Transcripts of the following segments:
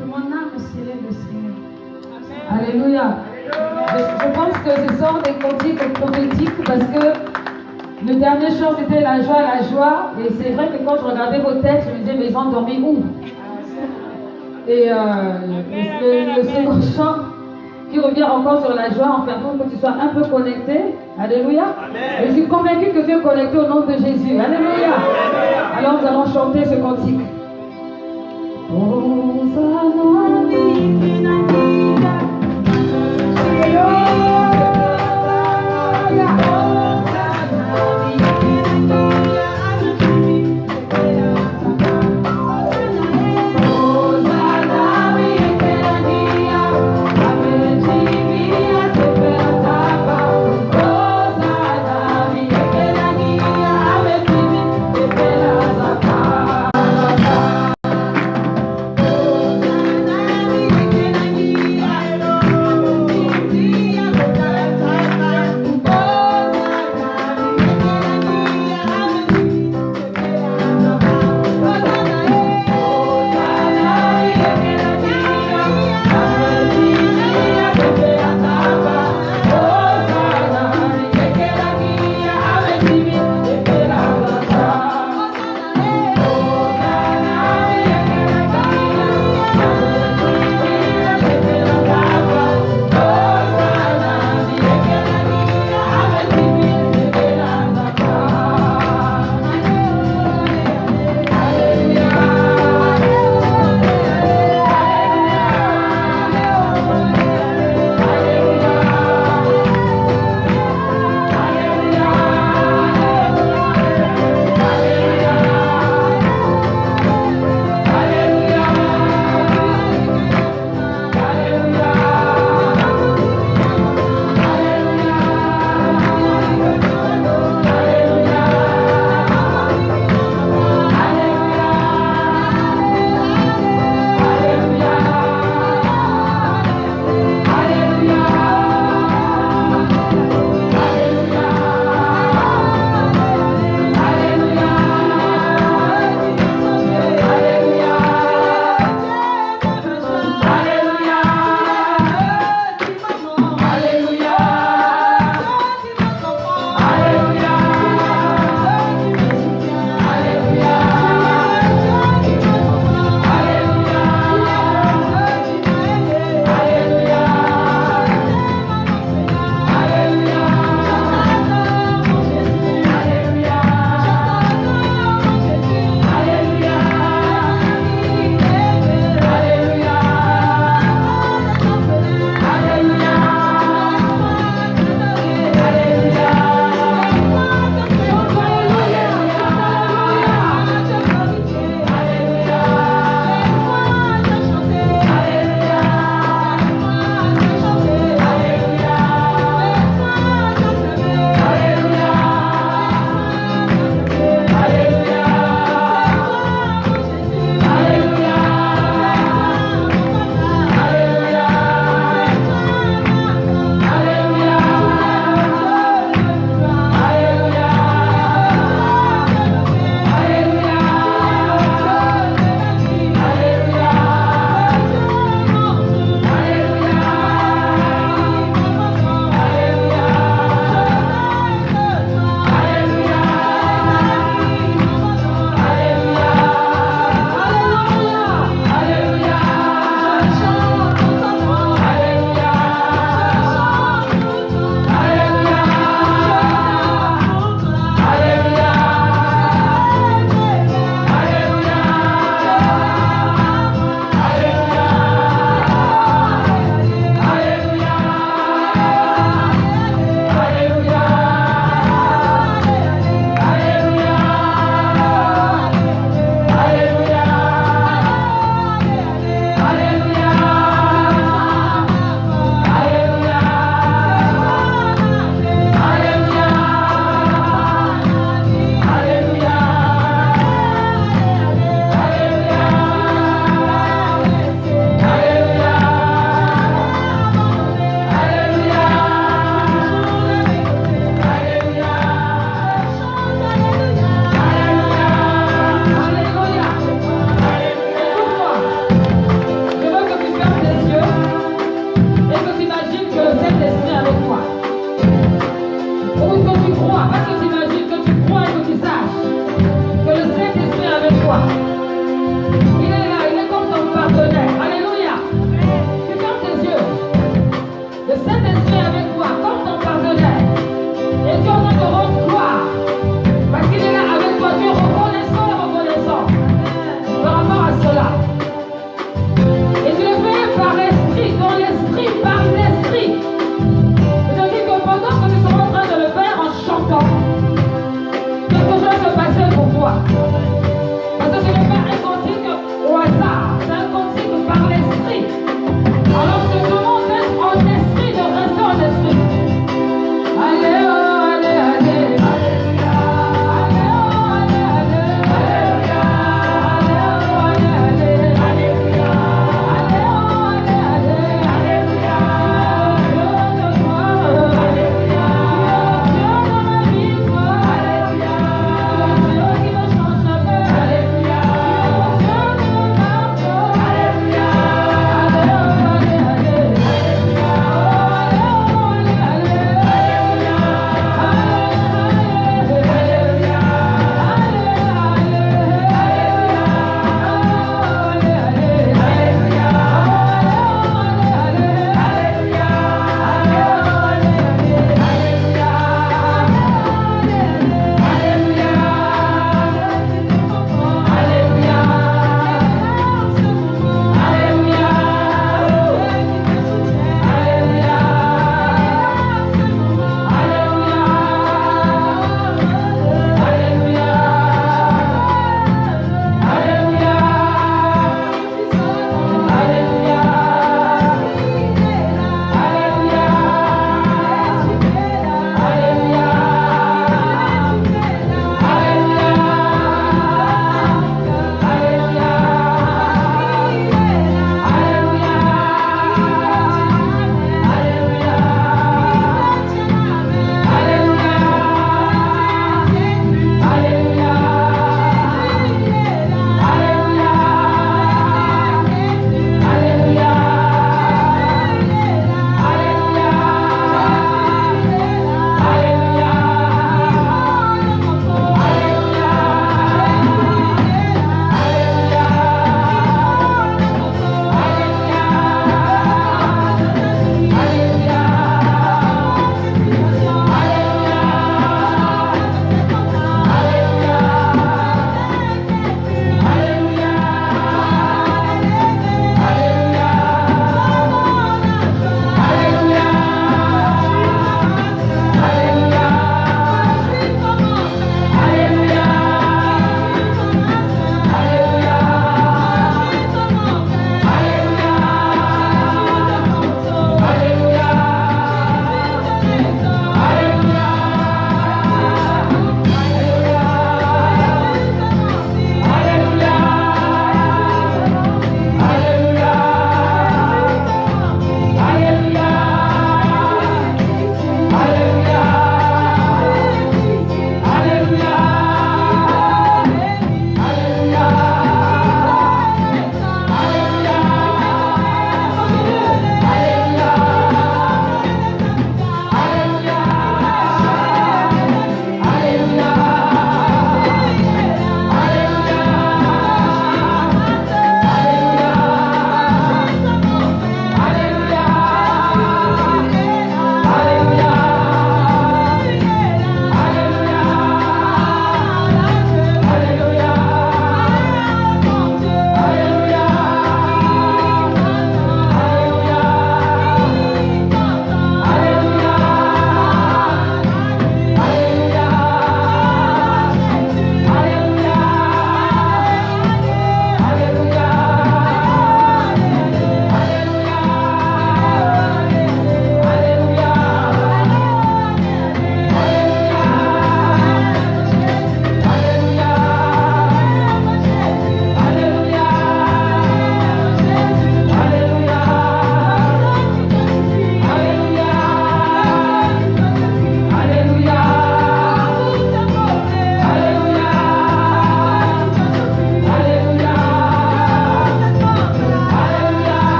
Que mon âme célèbre le Seigneur. Alléluia. Je pense que ce sont des cantiques prophétiques parce que le dernier chant c'était la joie. Et c'est vrai que quand je regardais vos textes, je me disais, mais ils ont dormi où? Et le second chant qui revient encore sur la joie, enfin, il faut que tu sois un peu connecté. Alléluia. Amen. Je suis convaincu que tu es connecté au nom de Jésus. Alléluia. Amen. Alors nous allons chanter ce cantique.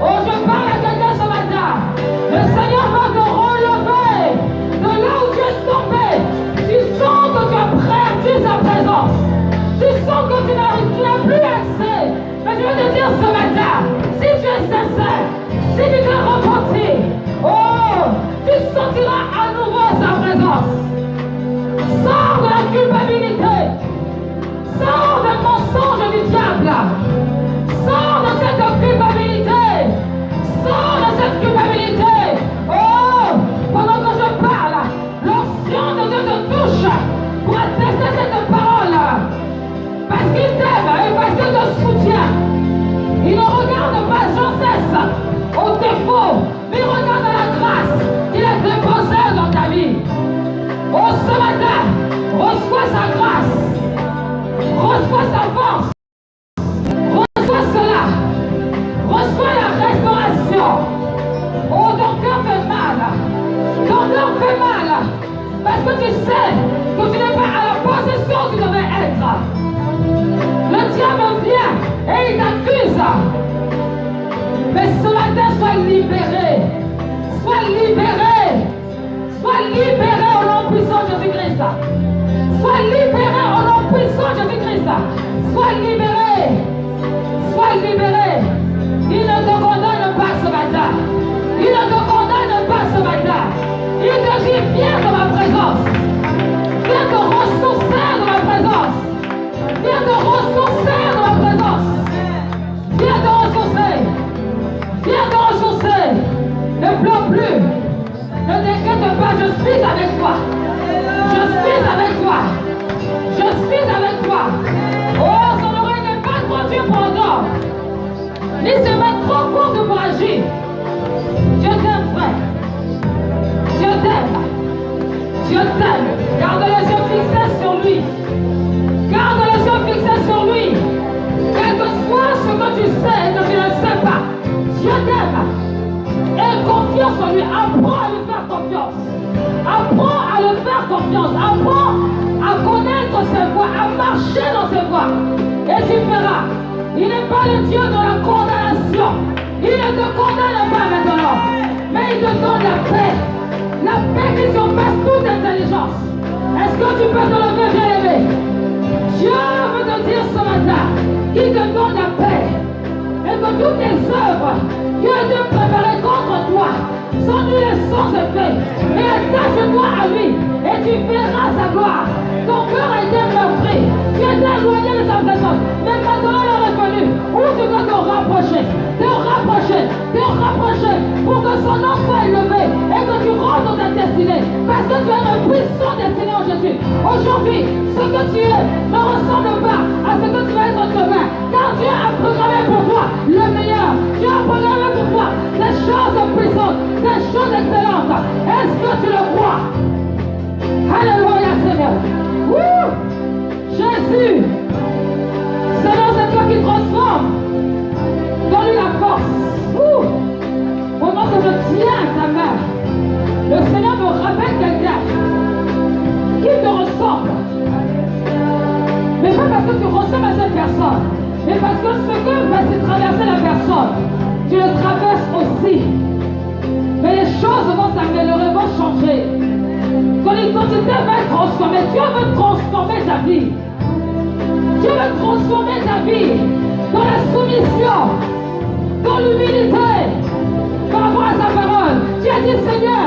Oh, je parle à quelqu'un ce matin. Le Seigneur va te relever de là où tu es tombé. Tu sens que tu as perdu sa présence. Tu sens que tu n'as plus accès. Mais je veux te dire ce matin, si tu es sincère, si tu te repentis, oh, tu sentiras à nouveau sa présence. Sors de la culpabilité. Sors des mensonges du diable. Sors de cette culpabilité. Sors de cette culpabilité. Oh, pendant que je parle, l'onction de Dieu te touche pour attester cette parole. Parce qu'il t'aime et parce qu'il te soutient. Il ne regarde pas sans cesse au défaut, mais il regarde la grâce qu'il a déposée dans ta vie. Oh, ce matin, reçois sa grâce. Reçois sa force. Reçois cela. Reçois la restauration. Oh, ton cœur fait mal. Ton cœur fait mal. Parce que tu sais que tu n'es pas à la position où tu devais être. Le diable vient et il t'accuse. Mais ce matin, sois libéré. Sois libéré. Sois libéré au nom puissant de Jésus-Christ. Sois libéré au nom puissant de Jésus-Christ. Sois libéré. Sois libéré. Il ne te condamne pas ce matin. Il ne te condamne pas ce matin. Il te dit, viens de ma présence. Viens te ressourcer de ma présence. Viens te ressourcer de ma présence. Viens te ressourcer. Viens te ressourcer. Ne pleure plus. Ne t'inquiète pas, je suis avec toi. Je suis avec toi. Je suis avec toi. Oh, son oreille n'est pas trop dure pour entendre. Ni ses mains trop courtes pour agir. Dieu t'aime, frère. Dieu t'aime. Dieu t'aime. Garde les yeux fixés sur lui. Garde les yeux fixés sur lui. Quel que soit ce que tu sais et que tu ne sais pas, Dieu t'aime. Aie confiance en lui. Apprends à lui faire confiance. Apprends à le faire confiance. Apprends à connaître ses voies, à marcher dans ses voies. Et tu verras. Il n'est pas le Dieu de la condamnation. Il ne te condamne pas maintenant. Mais il te donne la paix. La paix qui surpasse toute intelligence. Est-ce que tu peux te lever, bien-aimé? Dieu veut te dire ce matin qu'il te donne la paix. Et que toutes tes œuvres qui ont été préparées contre toi sont nulles et sans effet. Et attache-toi à lui et tu verras sa gloire. Ton cœur a été meurtri. Tu étais éloigné de sa présence. Mais maintenant il est revenu. Où tu dois te rapprocher. Pour que son nom soit élevé et que tu rentres dans ta destinée. Parce que tu as une puissante destinée en Jésus. Aujourd'hui, ce que tu es ne ressemble pas à ce que tu vas être demain. Car Dieu a programmé pour toi le meilleur. Dieu a programmé pour toi des choses puissantes, des choses excellentes. Est-ce que tu le crois? Alléluia, Seigneur. Ouh! Jésus, Seigneur, c'est toi qui transforme. Donne-lui la force. Ouh! Pendant que je tiens ta main, le Seigneur me rappelle quelqu'un qui te ressemble. Mais pas parce que tu ressembles à cette personne, mais parce que ce que va se traverser la personne, tu le traverses aussi. Mais les choses vont s'améliorer, vont changer. Ton identité va être transformée. Dieu veut transformer ta vie. Dieu veut transformer ta vie dans la soumission, dans l'humilité, par rapport à sa parole. Tu as dit, Seigneur,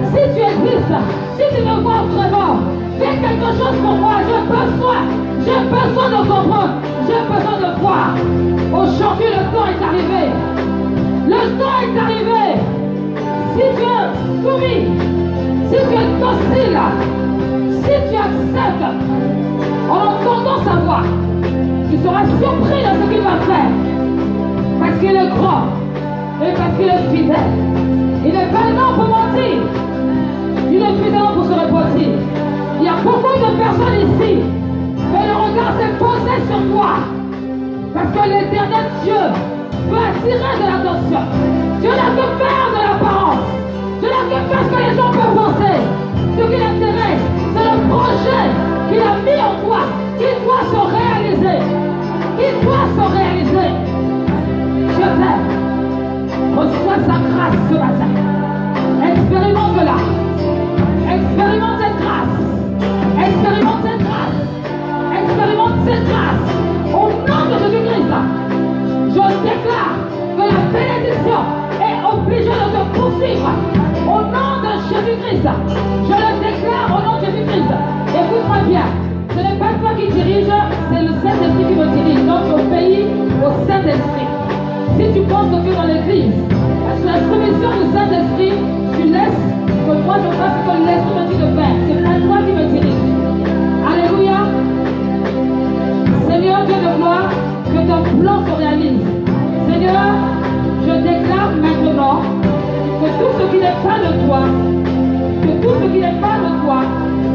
si tu existes, si tu me vois vraiment, fais quelque chose pour moi. J'ai besoin de comprendre, j'ai besoin de voir. Aujourd'hui, le temps est arrivé. Le temps est arrivé. Si tu es soumis, si tu es docile, si tu acceptes en entendant sa voix, tu seras surpris de ce qu'il va faire. Parce qu'il est grand et parce qu'il est fidèle. Il n'est pas un homme pour mentir. Il est fidèle pour se repentir. Il y a beaucoup de personnes ici, mais le regard s'est posé sur toi. Parce que l'éternel Dieu veut attirer de l'attention. Dieu n'a que faire de l'apparence. Dieu n'a que faire ce que les gens peuvent penser. Ce qui l'intéresse, c'est le projet qu'il a mis en toi, qui doit se réaliser. Qui doit se réaliser. Je t'aime. déclare que la bénédiction est obligée de te poursuivre. Au nom de Jésus-Christ, je le déclare au nom de Jésus-Christ. Écoute-moi bien, ce n'est pas toi qui dirige, c'est le Saint-Esprit qui me dirige. Donc obéis au Saint-Esprit. Si tu penses que tu es dans l'église, sous la soumission du Saint-Esprit, tu laisses que moi je fasse ce que l'Esprit me dit de faire. C'est pas toi qui me dirige. Alléluia. Seigneur Dieu de gloire, que ton plan se réalise. Seigneur, je déclare maintenant que tout ce qui n'est pas de toi,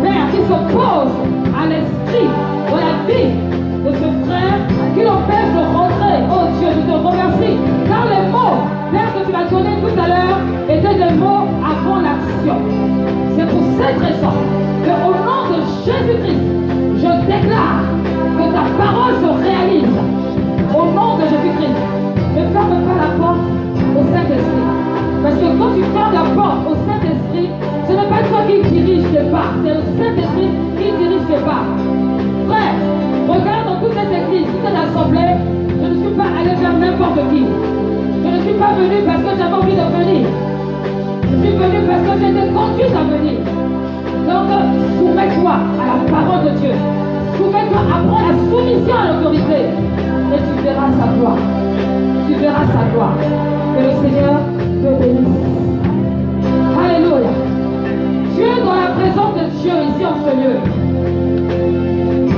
Père, qui s'oppose à l'esprit de la vie de ce frère, qui l'empêche de rentrer, oh Dieu, je te remercie, car les mots, Père, que tu m'as donné tout à l'heure, étaient des mots avant l'action. C'est pour cette raison qu'au nom de Jésus-Christ, je déclare que ta parole se réalise. Au nom de Jésus-Christ, ne ferme pas la porte au Saint-Esprit. Parce que quand tu fermes la porte au Saint-Esprit, ce n'est pas toi qui dirige tes pas, c'est le Saint-Esprit qui dirige tes pas. Frère, regarde dans toute cette église, toute cette assemblée, je ne suis pas allé vers n'importe qui. Je ne suis pas venu parce que j'avais envie de venir. Je suis venu parce que j'ai été conduite à venir. Donc, soumets-toi à la parole de Dieu. Soumets-toi, apprends la soumission à l'autorité. Et tu verras sa gloire. Tu verras sa gloire. Que le Seigneur te bénisse. Alléluia. Tu es dans la présence de Dieu ici en ce lieu.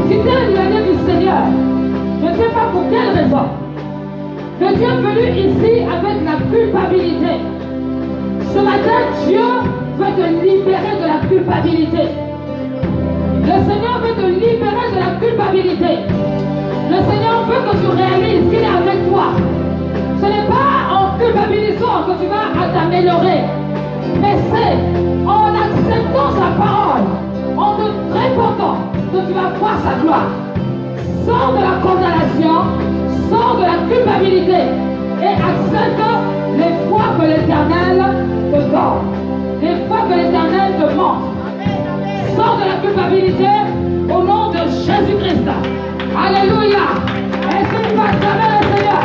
Tu t'es éloigné du Seigneur. Je ne sais pas pour quelle raison. Mais tu es venu ici avec la culpabilité. Ce matin, Dieu veut te libérer de la culpabilité. Le Seigneur veut te libérer de la culpabilité. Le Seigneur veut que tu réalises qu'il est avec toi. Ce n'est pas en culpabilisant que tu vas t'améliorer, mais c'est en acceptant sa parole, en te répondant que tu vas voir sa gloire. Sors de la condamnation, sors de la culpabilité et accepte les fois que l'Éternel te donne, les fois que l'Éternel te montre. Sors de la culpabilité au nom de Jésus-Christ. Alléluia. Est-ce que tu vas acclamer le Seigneur?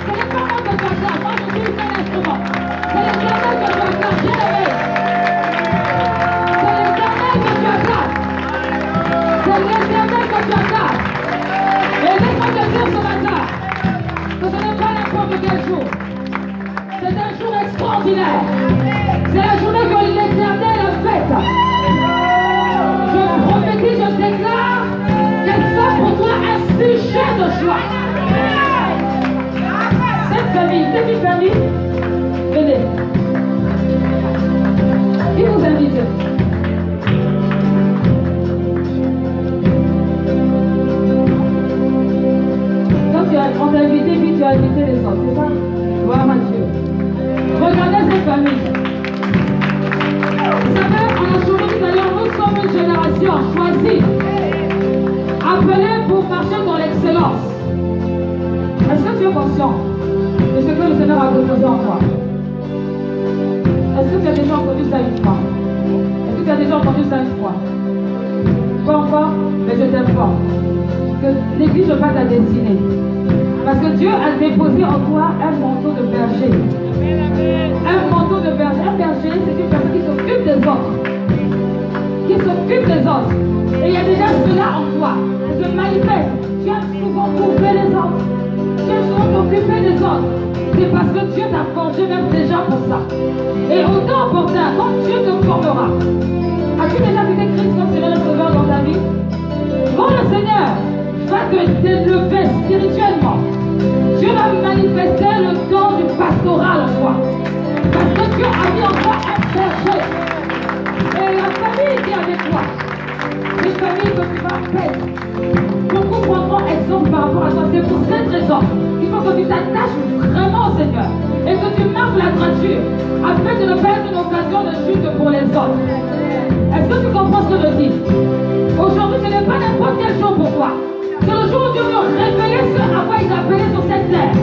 Ce n'est pas moi que tu acclames, moi je suis un instrument. C'est l'Éternel que tu acclames, bien aimé. C'est l'Éternel que tu acclames. C'est l'Éternel que tu acclames. Et laisse-moi te dire ce matin que ce n'est pas n'importe quel jour. C'est un jour extraordinaire. C'est la journée que l'Éternel a faite. Je prophétise, je déclare qu'elle soit pour toi un sujet de joie. Cette famille, petite famille, venez. Qui vous invite? On t'a invité, puis tu as invité les autres, c'est ça? Voilà Mathieu. Regardez cette famille. Vous savez, on a choisi tout à l'heure, nous sommes une génération choisie, appelée pour marcher dans l'excellence. Est-ce que tu es conscient de ce que le Seigneur a déposé en toi? Est-ce que tu as déjà entendu ça une fois? Est-ce que tu as déjà entendu ça une fois? Pas encore, mais je t'informe que l'Église ne va pas ta destinée. Parce que Dieu a déposé en toi un manteau de berger. Un manteau de berger. Un berger, c'est une personne qui s'occupe des autres. Qui s'occupe des autres. Et il y a déjà cela en toi. Ça se manifeste. Tu as souvent coupé les autres. Tu as souvent t'occupé des autres. C'est parce que Dieu t'a forgé même déjà pour ça. Et autant opportun, quand Dieu te formera. As-tu déjà vu Christ comme Seigneur et Sauveur dans ta vie? Quand le Seigneur va te délever spirituellement, Dieu va manifester le don du pastoral en toi. Parce que Dieu a mis en toi un berger. Et la famille qui est avec toi, c'est une famille que tu vas paix. Beaucoup prendront exemple par rapport à toi. C'est pour cette raison qu'il faut que tu t'attaches vraiment au Seigneur et que tu marques la droiture afin de ne pas être une occasion de chute pour les autres. Est-ce que tu comprends ce que je dis? Aujourd'hui, ce n'est pas n'importe quel jour pour toi. C'est le jour où Dieu veut révéler ce à quoi il t'a appelé sur cette terre.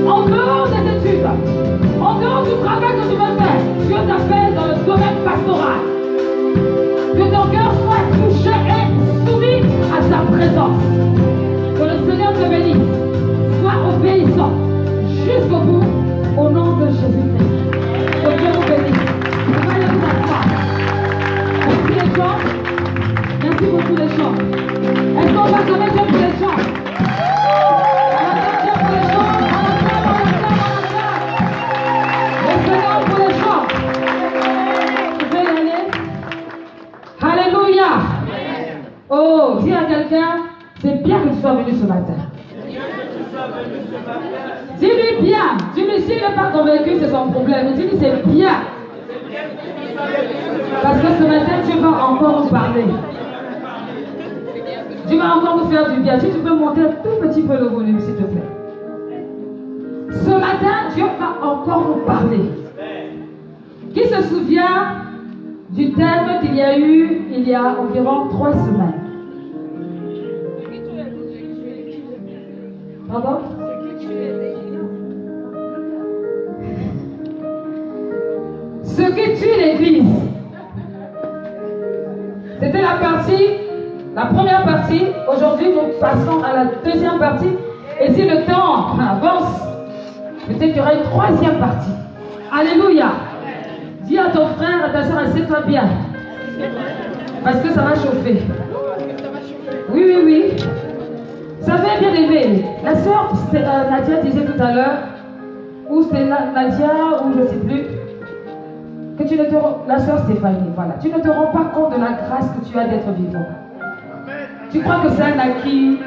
En dehors des études, en dehors du travail que tu veux faire, Dieu t'appelle dans le domaine pastoral. Que ton cœur soit touché et soumis à sa présence. Que le Seigneur te bénisse. ce matin. Dis-lui bien. Dis-lui, s'il n'est pas convaincu, c'est son problème. Dis-lui, c'est bien. Parce que ce matin, tu vas encore nous parler. Tu vas encore nous faire du bien. Si tu peux monter un tout petit peu le volume, s'il te plaît. Ce matin, Dieu va encore nous parler. Qui se souvient du thème qu'il y a eu il y a environ 3 semaines? Pardon? Ce qui tue l'Église. C'était la première partie. Aujourd'hui, nous passons à la deuxième partie. Et si le temps avance, peut-être qu'il y aura une troisième partie. Alléluia. Dis à ton frère, à ta soeur, assieds-toi bien. Parce que ça va chauffer. Oui, oui, oui. Vous savez, bien aimé, la soeur Nadia disait tout à l'heure, ou c'était Nadia, ou je ne sais plus, que tu ne te rends, la soeur Stéphanie, voilà, tu ne te rends pas compte de la grâce que tu as d'être vivant. Tu crois que c'est un acquis.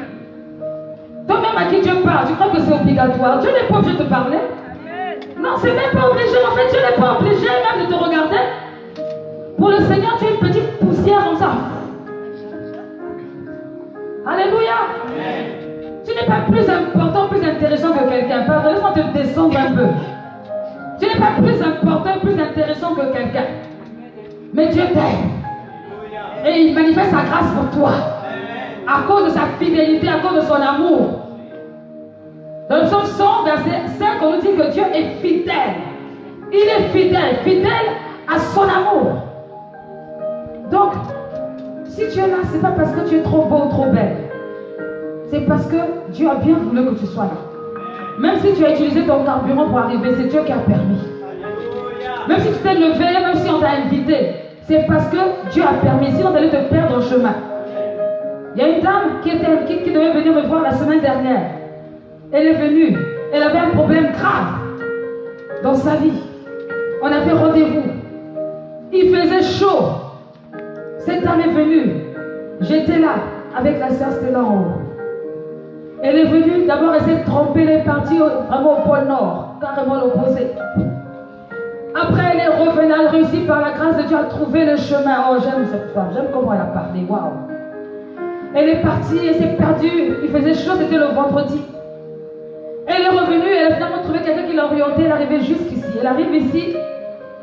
Toi-même à qui Dieu parle, tu crois que c'est obligatoire. Dieu n'est pas obligé de te parler. Non, c'est même pas obligé. En fait, Dieu n'est pas obligé même de te regarder. Pour le Seigneur, tu es une petite poussière comme ça. Alléluia. Tu n'es pas plus important, plus intéressant que quelqu'un. Pardon, laisse-moi te descendre un peu. Tu n'es pas plus important, plus intéressant que quelqu'un. Mais Dieu t'aime. Et il manifeste sa grâce pour toi. À cause de sa fidélité, à cause de son amour. Dans le psaume 100, verset 5, on nous dit que Dieu est fidèle. Il est fidèle, fidèle à son amour. Donc, si tu es là, ce n'est pas parce que tu es trop beau ou trop belle. C'est parce que Dieu a bien voulu que tu sois là. Même si tu as utilisé ton carburant pour arriver, c'est Dieu qui a permis. Même si tu t'es levé, même si on t'a invité, c'est parce que Dieu a permis. Sinon, tu allais te perdre au chemin. Il y a une dame qui devait venir me voir la semaine dernière. Elle est venue. Elle avait un problème grave dans sa vie. On avait rendez-vous. Il faisait chaud. Cette dame est venue. J'étais là avec la sœur Stella en haut. Elle est venue, d'abord elle s'est trompée, elle est partie vraiment au pôle Nord, carrément l'opposé. Après elle est revenue, elle a réussi par la grâce de Dieu à trouver le chemin. Oh, j'aime cette femme, j'aime comment elle a parlé, waouh. Elle est partie, elle s'est perdue, il faisait chaud, c'était le vendredi. Elle est revenue, elle a finalement trouvé quelqu'un qui l'a orientée, elle est arrivée jusqu'ici. Elle arrive ici,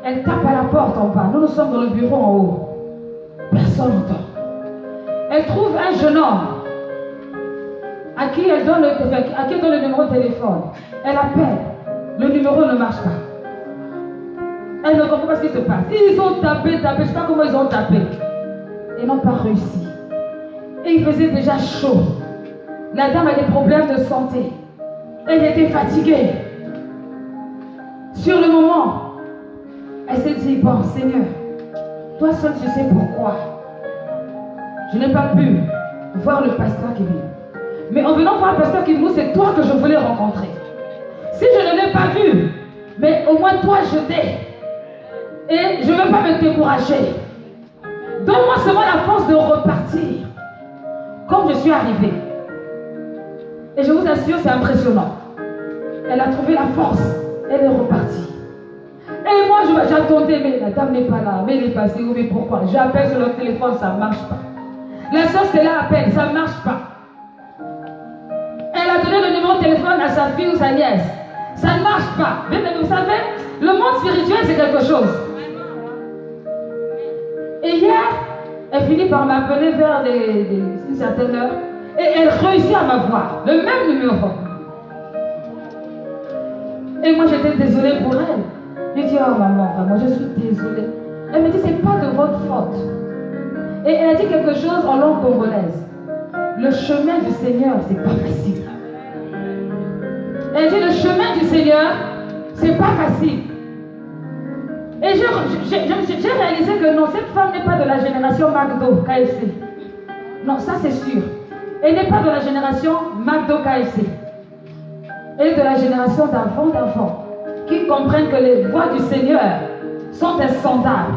elle tape à la porte en bas. Nous sommes dans le bureau en haut. Personne n'entend. Elle trouve un jeune homme à qui elle donne le numéro de téléphone. Elle appelle. Le numéro ne marche pas. Elle ne comprend pas ce qui se passe. Ils ont tapé, je ne sais pas comment ils ont tapé. Ils n'ont pas réussi. Et il faisait déjà chaud. La dame a des problèmes de santé. Elle était fatiguée. Sur le moment, elle s'est dit, bon Seigneur, toi seul tu sais pourquoi. Je n'ai pas pu voir le pasteur qui vient. Mais en venant voir le pasteur Kimou, c'est toi que je voulais rencontrer. Si je ne l'ai pas vu, mais au moins toi je t'ai. Et je ne veux pas me décourager. Donne-moi seulement la force de repartir. Comme je suis arrivée. Et je vous assure, c'est impressionnant. Elle a trouvé la force. Elle est repartie. Et moi, j'attendais, mais la dame n'est pas là. Mais elle est passée. Mais pourquoi? J'appelle sur le téléphone, ça ne marche pas. La soeur, c'est là à peine, ça ne marche pas. Elle a donné le numéro de téléphone à sa fille ou sa nièce. Ça ne marche pas. Mais vous savez, le monde spirituel, c'est quelque chose. Et hier, elle finit par m'appeler vers une certaine heure. Et elle réussit à m'avoir. Le même numéro. Et moi, j'étais désolée pour elle. Je dis, oh maman, vraiment, je suis désolée. Elle me dit, c'est pas de votre faute. Et elle a dit quelque chose en langue congolaise. Le chemin du Seigneur, c'est pas facile. Elle dit, le chemin du Seigneur, c'est pas facile. Et j'ai réalisé que non, cette femme n'est pas de la génération McDo, KFC. Non, ça c'est sûr. Elle n'est pas de la génération McDo, KFC. Elle est de la génération d'enfants qui comprennent que les voies du Seigneur sont insondables,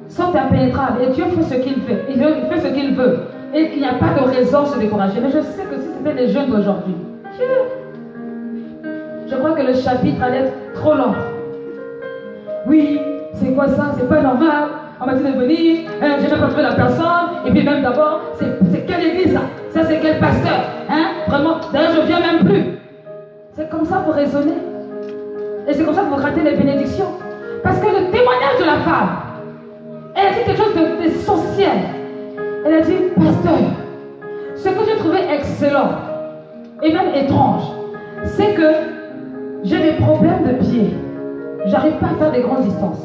sont impénétrables. Et Dieu fait ce qu'il fait. Il fait ce qu'il veut. et qu'il n'y a pas de raison de se décourager. Mais je sais que si c'était les jeunes d'aujourd'hui, je crois que le chapitre allait être trop long. Oui, c'est quoi ça? C'est pas normal. On m'a dit de venir, j'ai même pas trouvé la personne. Et puis même d'abord, c'est quelle église ça? Ça c'est quel pasteur? Hein? Vraiment, d'ailleurs je viens même plus. C'est comme ça que vous raisonnez. Et c'est comme ça que vous ratez les bénédictions. Parce que le témoignage de la femme, elle a dit quelque chose d'essentiel. Elle a dit, pasteur, ce que j'ai trouvé excellent et même étrange, c'est que j'ai des problèmes de pied. J'arrive pas à faire des grandes distances.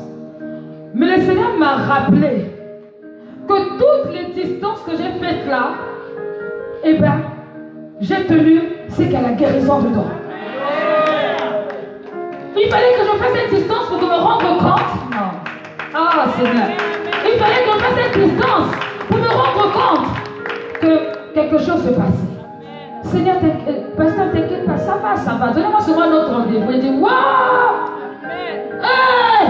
Mais le Seigneur m'a rappelé que toutes les distances que j'ai faites là, eh bien, j'ai tenu, c'est qu'il y a la guérison dedans. Il fallait que je fasse cette distance pour que je me rende compte. Non. Ah, Seigneur. Il fallait que je fasse cette distance pour me rendre compte que quelque chose se passait. Seigneur, pasteur, t'inquiète pas, ça va. Donnez-moi souvent un autre rendez-vous. Il dit, waouh! Hey!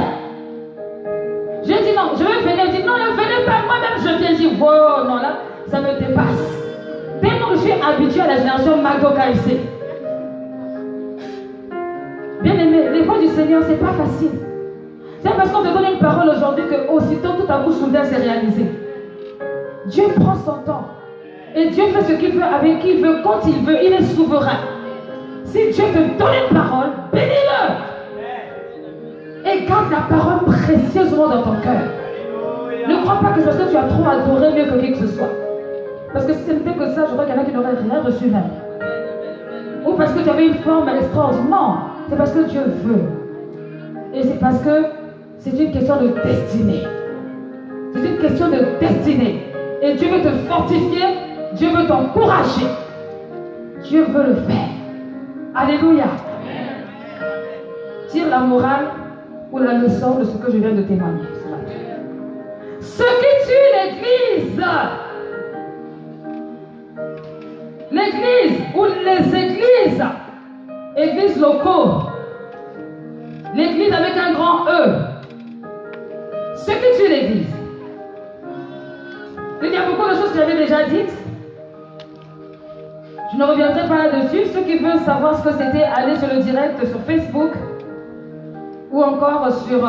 J'ai dit non, je vais venir. Il dit non, ne venez pas, moi-même je viens. Je dis, wow, non, là, ça me dépasse. Tellement que je suis habitué à la génération McDo KFC. Bien aimé, les voies du Seigneur, c'est pas facile. C'est parce qu'on te donne une parole aujourd'hui que aussitôt tout à coup soudain c'est réalisé. Dieu prend son temps. Et Dieu fait ce qu'il veut, avec qui il veut, quand il veut. Il est souverain. Si Dieu te donne une parole, bénis-le. Et garde la parole précieusement dans ton cœur. Ne crois pas que c'est parce que tu as trop adoré mieux que qui que ce soit. Parce que si ce n'était que ça, je crois qu'il y en a qui n'auraient rien reçu même. Ou parce que tu avais une forme extraordinaire. Non, c'est parce que Dieu veut. Et c'est parce que c'est une question de destinée. C'est une question de destinée. Et Dieu veut te fortifier. Dieu veut t'encourager. Dieu veut le faire. Alléluia. Tire la morale ou la leçon de ce que je viens de témoigner. Ce qui tue l'église ou les églises locaux, l'église avec un grand E, ce qui tue l'église. Il y a beaucoup de choses que j'avais déjà dites. Je ne reviendrai pas là-dessus. Ceux qui veulent savoir ce que c'était, allez sur le direct sur Facebook ou encore sur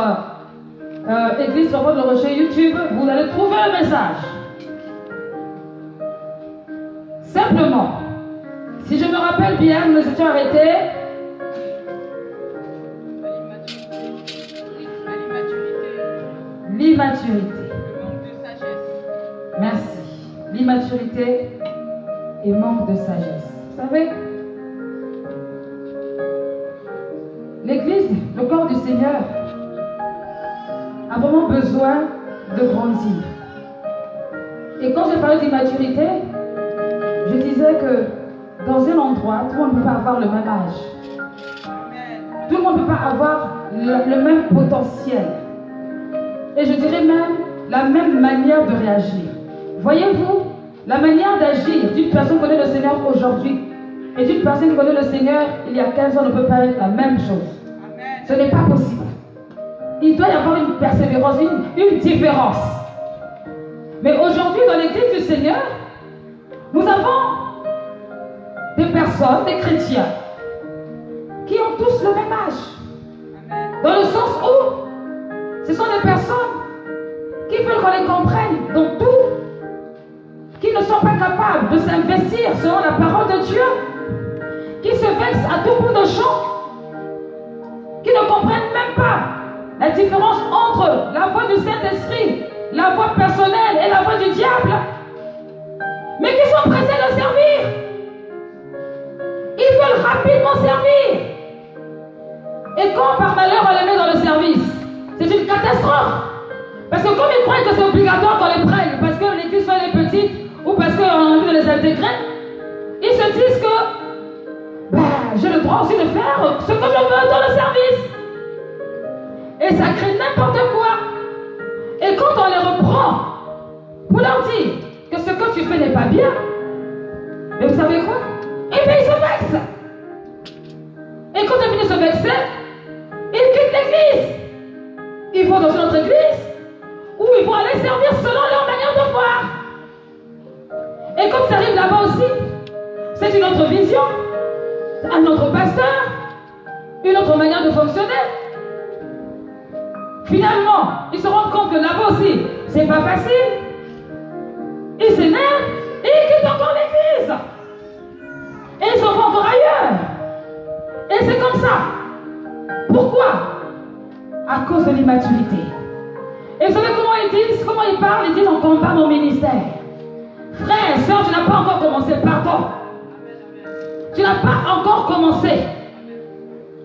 Église sur le Rocher YouTube. Vous allez trouver le message. Simplement, si je me rappelle bien, nous étions arrêtés. L'immaturité. Le manque de sagesse. Merci. L'immaturité et manque de sagesse. Vous savez, l'Église, le corps du Seigneur, a vraiment besoin de grandir. Et quand j'ai parlé d'immaturité, je disais que dans un endroit, tout le monde ne peut pas avoir le même âge. Tout le monde ne peut pas avoir le même potentiel. Et je dirais même la même manière de réagir. Voyez-vous, la manière d'agir d'une personne qui connaît le Seigneur aujourd'hui et d'une personne qui connaît le Seigneur il y a 15 ans ne peut pas être la même chose. Ce n'est pas possible. Il doit y avoir une persévérance, une différence. Mais aujourd'hui, dans l'Église du Seigneur, nous avons des personnes, des chrétiens, qui ont tous le même âge. Dans le sens où ce sont des personnes qui veulent qu'on les comprenne dans tout, qui ne sont pas capables de s'investir selon la parole de Dieu, qui se vexent à tout bout de champ, qui ne comprennent même pas la différence entre la voix du Saint-Esprit, la voix personnelle et la voix du diable, mais qui sont pressés de servir. Ils veulent rapidement servir. Et quand par malheur on les met dans le service, c'est une catastrophe. Parce que comme ils croient que c'est obligatoire qu'on les prenne, parce que l'église soit les petites, ou parce qu'on a envie de les intégrer, ils se disent que j'ai le droit aussi de faire ce que je veux dans le service. Et ça crée n'importe quoi. Et quand on les reprend pour leur dire que ce que tu fais n'est pas bien, mais vous savez quoi? Eh bien ils se vexent. Et quand ils finissent de se vexer, ils quittent l'église. Ils vont dans une autre église où ils vont aller servir selon leur manière de voir. là-bas aussi, c'est une autre vision, un autre pasteur, une autre manière de fonctionner. Finalement, ils se rendent compte que là-bas aussi, c'est pas facile. Ils s'énervent et ils quittent encore l'église. Et ils s'en vont encore ailleurs. Et c'est comme ça. Pourquoi? À cause de l'immaturité. Et vous savez comment ils disent, comment ils parlent? Ils disent on combat mon ministère. Frère, soeur, tu n'as pas encore commencé, pardon. Tu n'as pas encore commencé.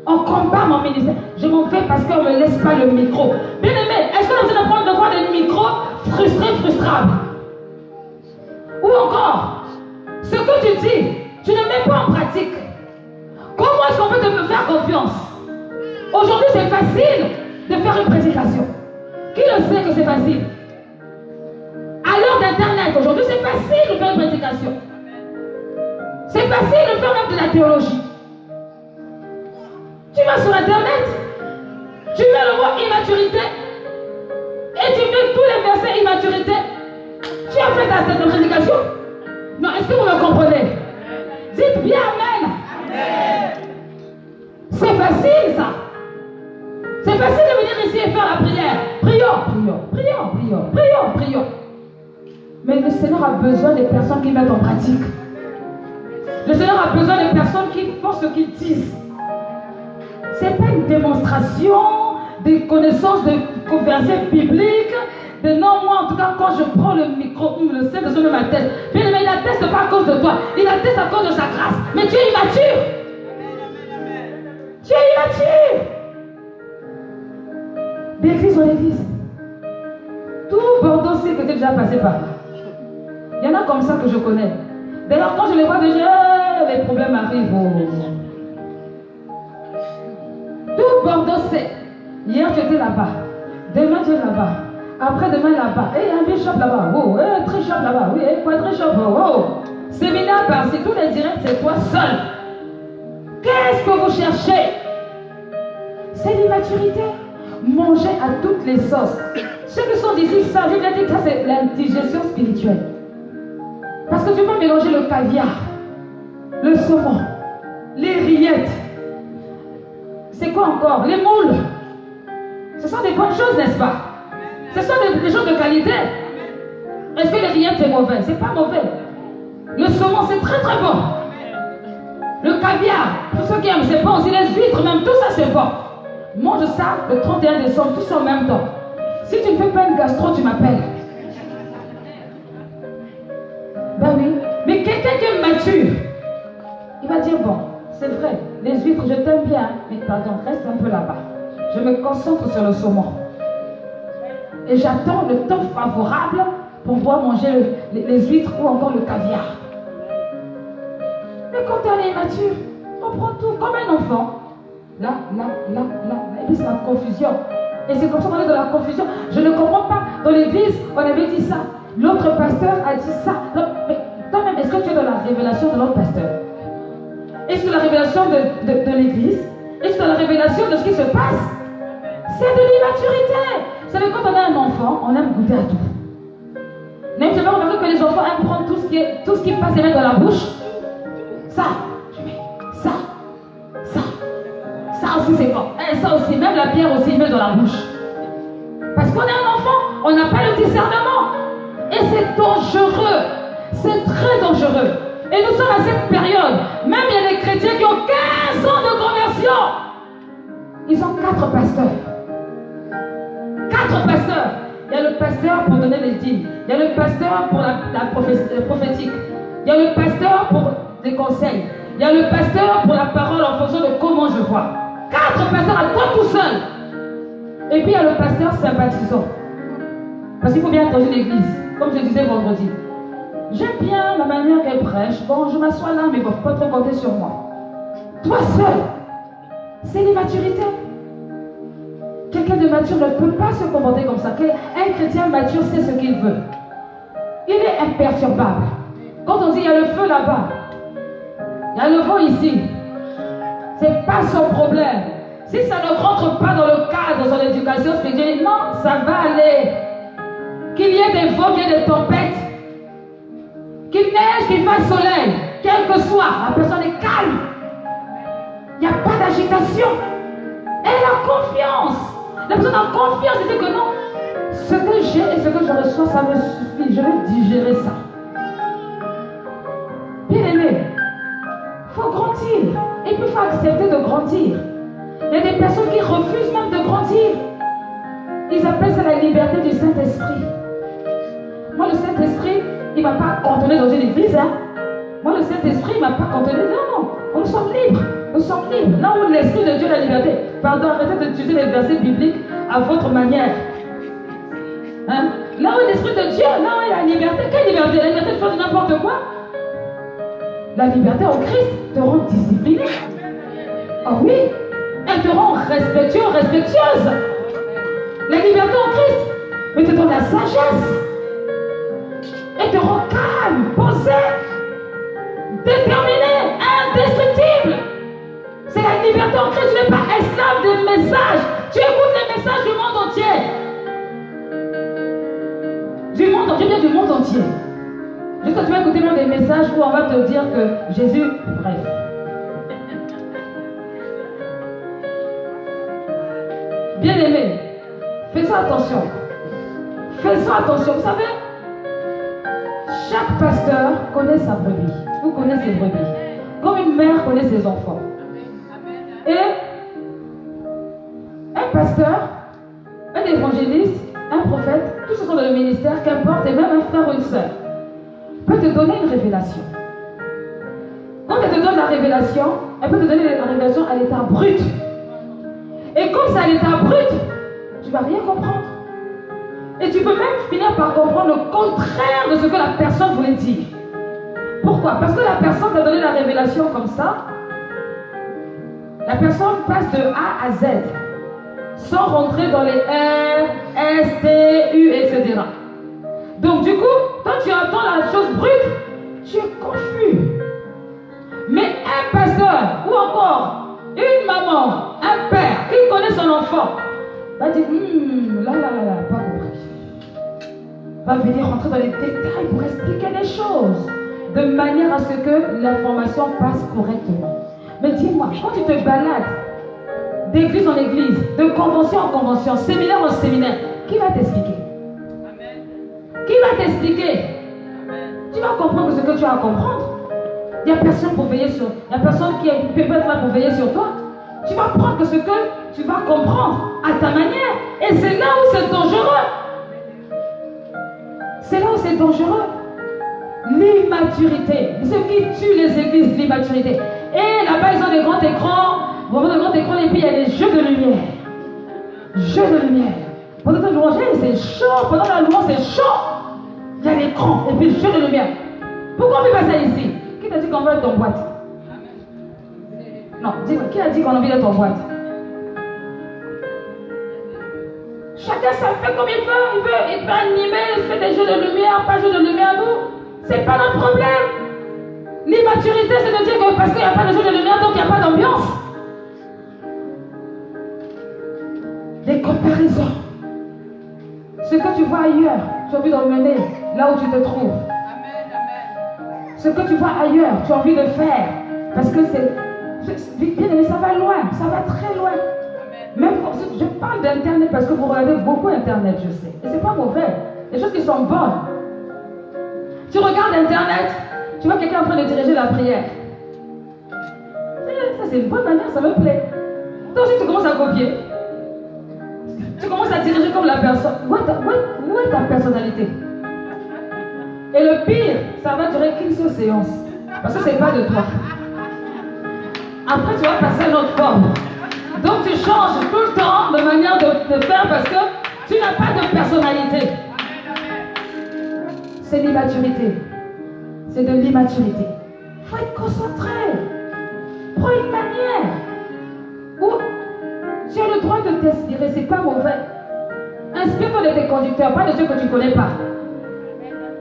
On combat mon ministère. Je m'en vais parce qu'on ne me laisse pas le micro. Bien aimé, est-ce que nous allons prendre devant des micros frustrables? Ou encore, ce que tu dis, tu ne mets pas en pratique. Comment est-ce qu'on peut te faire confiance? Aujourd'hui, c'est facile de faire une prédication. Qui le sait que c'est facile? À l'heure d'Internet, aujourd'hui, c'est facile de faire une prédication. C'est facile de faire même de la théologie. Tu vas sur Internet, tu mets le mot immaturité et tu mets tous les versets immaturité. Tu as fait ta prédication? Non, est-ce que vous me comprenez? Dites bien Amen. C'est facile ça. C'est facile de venir ici et faire la prière. Prions. Mais le Seigneur a besoin des personnes qui mettent en pratique. Le Seigneur a besoin des personnes qui font ce qu'ils disent. Ce n'est pas une démonstration des connaissances de versets bibliques. De non, moi en tout cas, quand je prends le micro, le Seigneur sur ma tête. Bien aimé, il n'atteste pas à cause de toi, il atteste à cause de sa grâce. Mais tu es immature. Tu es immature. D'église en église. Tout Bordeaux sait que tu es déjà passé par là. Il y en a comme ça que je connais. D'ailleurs, quand je les vois déjà, les problèmes arrivent. Tout Bordeaux sait. Hier, tu étais là-bas. Demain, tu es là-bas. Après-demain, là-bas. Et un bishop là-bas. Oh, un trichop là-bas. Oui, un quadrichop. Oh. Séminaire par-ci. Tous les directs, c'est toi seul. Qu'est-ce que vous cherchez? C'est l'immaturité. Manger à toutes les sauces. Ceux qui sont d'ici savent, j'ai déjà dit que ça, c'est l'indigestion spirituelle. Parce que tu peux mélanger le caviar, le saumon, les rillettes. C'est quoi encore? Les moules. Ce sont des bonnes choses, n'est-ce pas? Ce sont des choses de qualité. Est-ce que les rillettes, c'est mauvais? C'est pas mauvais. Le saumon, c'est très très bon. Le caviar, pour ceux qui aiment, c'est bon. Aussi les huîtres, même tout ça, c'est bon. Mange ça le 31 décembre, tout ça en même temps. Si tu ne fais pas une gastro, tu m'appelles. Ben oui. Mais quelqu'un qui est mature, il va dire, bon, c'est vrai, les huîtres, je t'aime bien, mais pardon, reste un peu là-bas. Je me concentre sur le saumon. Et j'attends le temps favorable pour pouvoir manger les huîtres ou encore le caviar. Mais quand on est immature, on prend tout comme un enfant. Là. Et puis c'est la confusion. Et c'est comme ça qu'on est dans la confusion. Je ne comprends pas. Dans l'église, on avait dit ça. L'autre pasteur a dit ça. Mais toi-même, est-ce que tu es dans la révélation de l'autre pasteur? Est-ce que la révélation de l'église? Est-ce que dans la révélation de ce qui se passe? C'est de l'immaturité. Vous savez, quand on a un enfant, on aime goûter à tout. Même je vais remarquer que les enfants aiment prendre tout ce qui passe et mettre dans la bouche. Ça, je mets ça. Ça aussi c'est bon. Et ça aussi, même la bière aussi, ils mettent dans la bouche. Parce qu'on est un enfant, on n'a pas le discernement. Et c'est dangereux. C'est très dangereux. Et nous sommes à cette période. Même il y a des chrétiens qui ont 15 ans de conversion. Ils ont 4 pasteurs. 4 pasteurs. Il y a le pasteur pour donner les dîmes. Il y a le pasteur pour la prophétique. Il y a le pasteur pour des conseils. Il y a le pasteur pour la parole en fonction de comment je vois. 4 pasteurs à toi tout seul. Et puis il y a le pasteur sympathisant. Parce qu'il faut bien être dans une église. Comme je disais vendredi. J'aime bien la manière qu'elle prêche. Bon, je m'assois là, mais il ne faut pas trop compter sur moi. Toi seul. C'est l'immaturité. Quelqu'un de mature ne peut pas se comporter comme ça. Un chrétien mature sait ce qu'il veut. Il est imperturbable. Quand on dit il y a le feu là-bas, il y a le vent ici, c'est pas son problème. Si ça ne rentre pas dans le cadre de son éducation spirituelle, non, ça va aller. Qu'il y ait des vents, qu'il y ait des tempêtes, qu'il Qu'il neige, qu'il fasse soleil, quel que soit, la personne est calme. Il n'y a pas d'agitation. Elle a confiance. La personne a confiance, elle dit que non, ce que j'ai et ce que je reçois, ça me suffit. Je vais digérer ça. Bien aimé, il faut grandir. Et puis il faut accepter de grandir. Il y a des personnes qui refusent même de grandir. Ils appellent ça la liberté du Saint-Esprit. Moi, le Saint-Esprit, il ne m'a pas cantonné dans une église. Hein. Moi, le Saint-Esprit, il ne m'a pas cantonné. Non, nous sommes libres. Nous sommes libres. Là où l'Esprit de Dieu a la liberté. Pardon, arrêtez d'utiliser les versets bibliques à votre manière. Hein? Là où l'Esprit de Dieu, là où il y a la liberté. Quelle liberté? La liberté de faire n'importe quoi. La liberté en Christ te rend discipliné. Oh oui. Elle te rend respectueux, respectueuse. La liberté en Christ, mais te donne la sagesse. Elle te rend calme, posé, déterminé, indestructible. C'est la liberté en Christ. Tu n'es pas esclave des messages. Tu écoutes les messages du monde entier. Du monde entier, bien du monde entier. Juste que tu vas écouter même des messages où on va te dire que Jésus, bref. Bien aimé, faisons attention. Faisons attention. Vous savez, chaque pasteur connaît sa brebis. Vous connaissez ses brebis. Comme une mère connaît ses enfants. Et un pasteur, un évangéliste, un prophète, tous ce sont dans le ministère, qu'importe, et même un frère ou une sœur, peut te donner une révélation. Quand elle te donne la révélation, elle peut te donner la révélation à l'état brut. Et comme c'est à l'état brut, tu ne vas rien comprendre. Et tu peux même finir par comprendre le contraire de ce que la personne voulait dire. Pourquoi? Parce que la personne t'a donné la révélation comme ça. La personne passe de A à Z, sans rentrer dans les R, S, T, U, etc. Donc du coup, quand tu entends la chose brute, tu es confus. Mais un pasteur, ou encore une maman, un père, qui connaît son enfant, va dire, là, pas compris. Va venir rentrer dans les détails pour expliquer les choses, de manière à ce que l'information passe correctement. Mais dis-moi, quand tu te balades d'église en église, de convention en convention, séminaire en séminaire, qui va t'expliquer? Qui va t'expliquer? Tu vas comprendre ce que tu as à comprendre. Il n'y a personne pour veiller sur. Il n'y a personne qui peut être là pour veiller sur toi. Tu vas prendre ce que tu vas comprendre à ta manière. Et c'est là où c'est dangereux. C'est là où c'est dangereux. L'immaturité. Ce qui tue les églises, l'immaturité. Et là-bas, ils ont des grands écrans. Vraiment des grands écrans, et puis il y a des jeux de lumière. Jeux de lumière. Pendant la louange, c'est chaud. Pendant la louange, c'est chaud. Il y a l'écran, et puis le jeu de lumière. Pourquoi on fait pas ça ici? Qui t'a dit qu'on veut être en boîte? Non, dis-moi, qui a dit qu'on a envie d'être en boîte? Chacun ça fait comme il veut. Il peut animer, il fait des jeux de lumière, pas jeux de lumière, nous. C'est pas notre problème. L'immaturité, c'est de dire que parce qu'il n'y a pas de jeu de lumière, donc il n'y a pas d'ambiance. Des comparaisons. Ce que tu vois ailleurs, tu as envie d'emmener là où tu te trouves. Ce que tu vois ailleurs, tu as envie de faire. Parce que bien aimé, ça va loin, ça va très loin. Même quand je parle d'Internet parce que vous regardez beaucoup Internet, je sais. Et c'est pas mauvais. Les choses qui sont bonnes. Tu regardes Internet, tu vois quelqu'un en train de diriger la prière. Ça, c'est une bonne manière, ça me plaît. Toi aussi, tu commences à copier. Tu commences à diriger comme la personne. Où est ta personnalité? Et le pire, ça va durer qu'une seule séance. Parce que c'est pas de toi. Après, tu vas passer à une autre forme. Donc, tu changes tout le temps de manière de faire parce que tu n'as pas de personnalité. C'est l'immaturité. C'est de l'immaturité. Il faut être concentré. Prends une manière où tu as le droit de t'inspirer. C'est pas mauvais. Inspire-toi de tes conducteurs, pas de ceux que tu ne connais pas.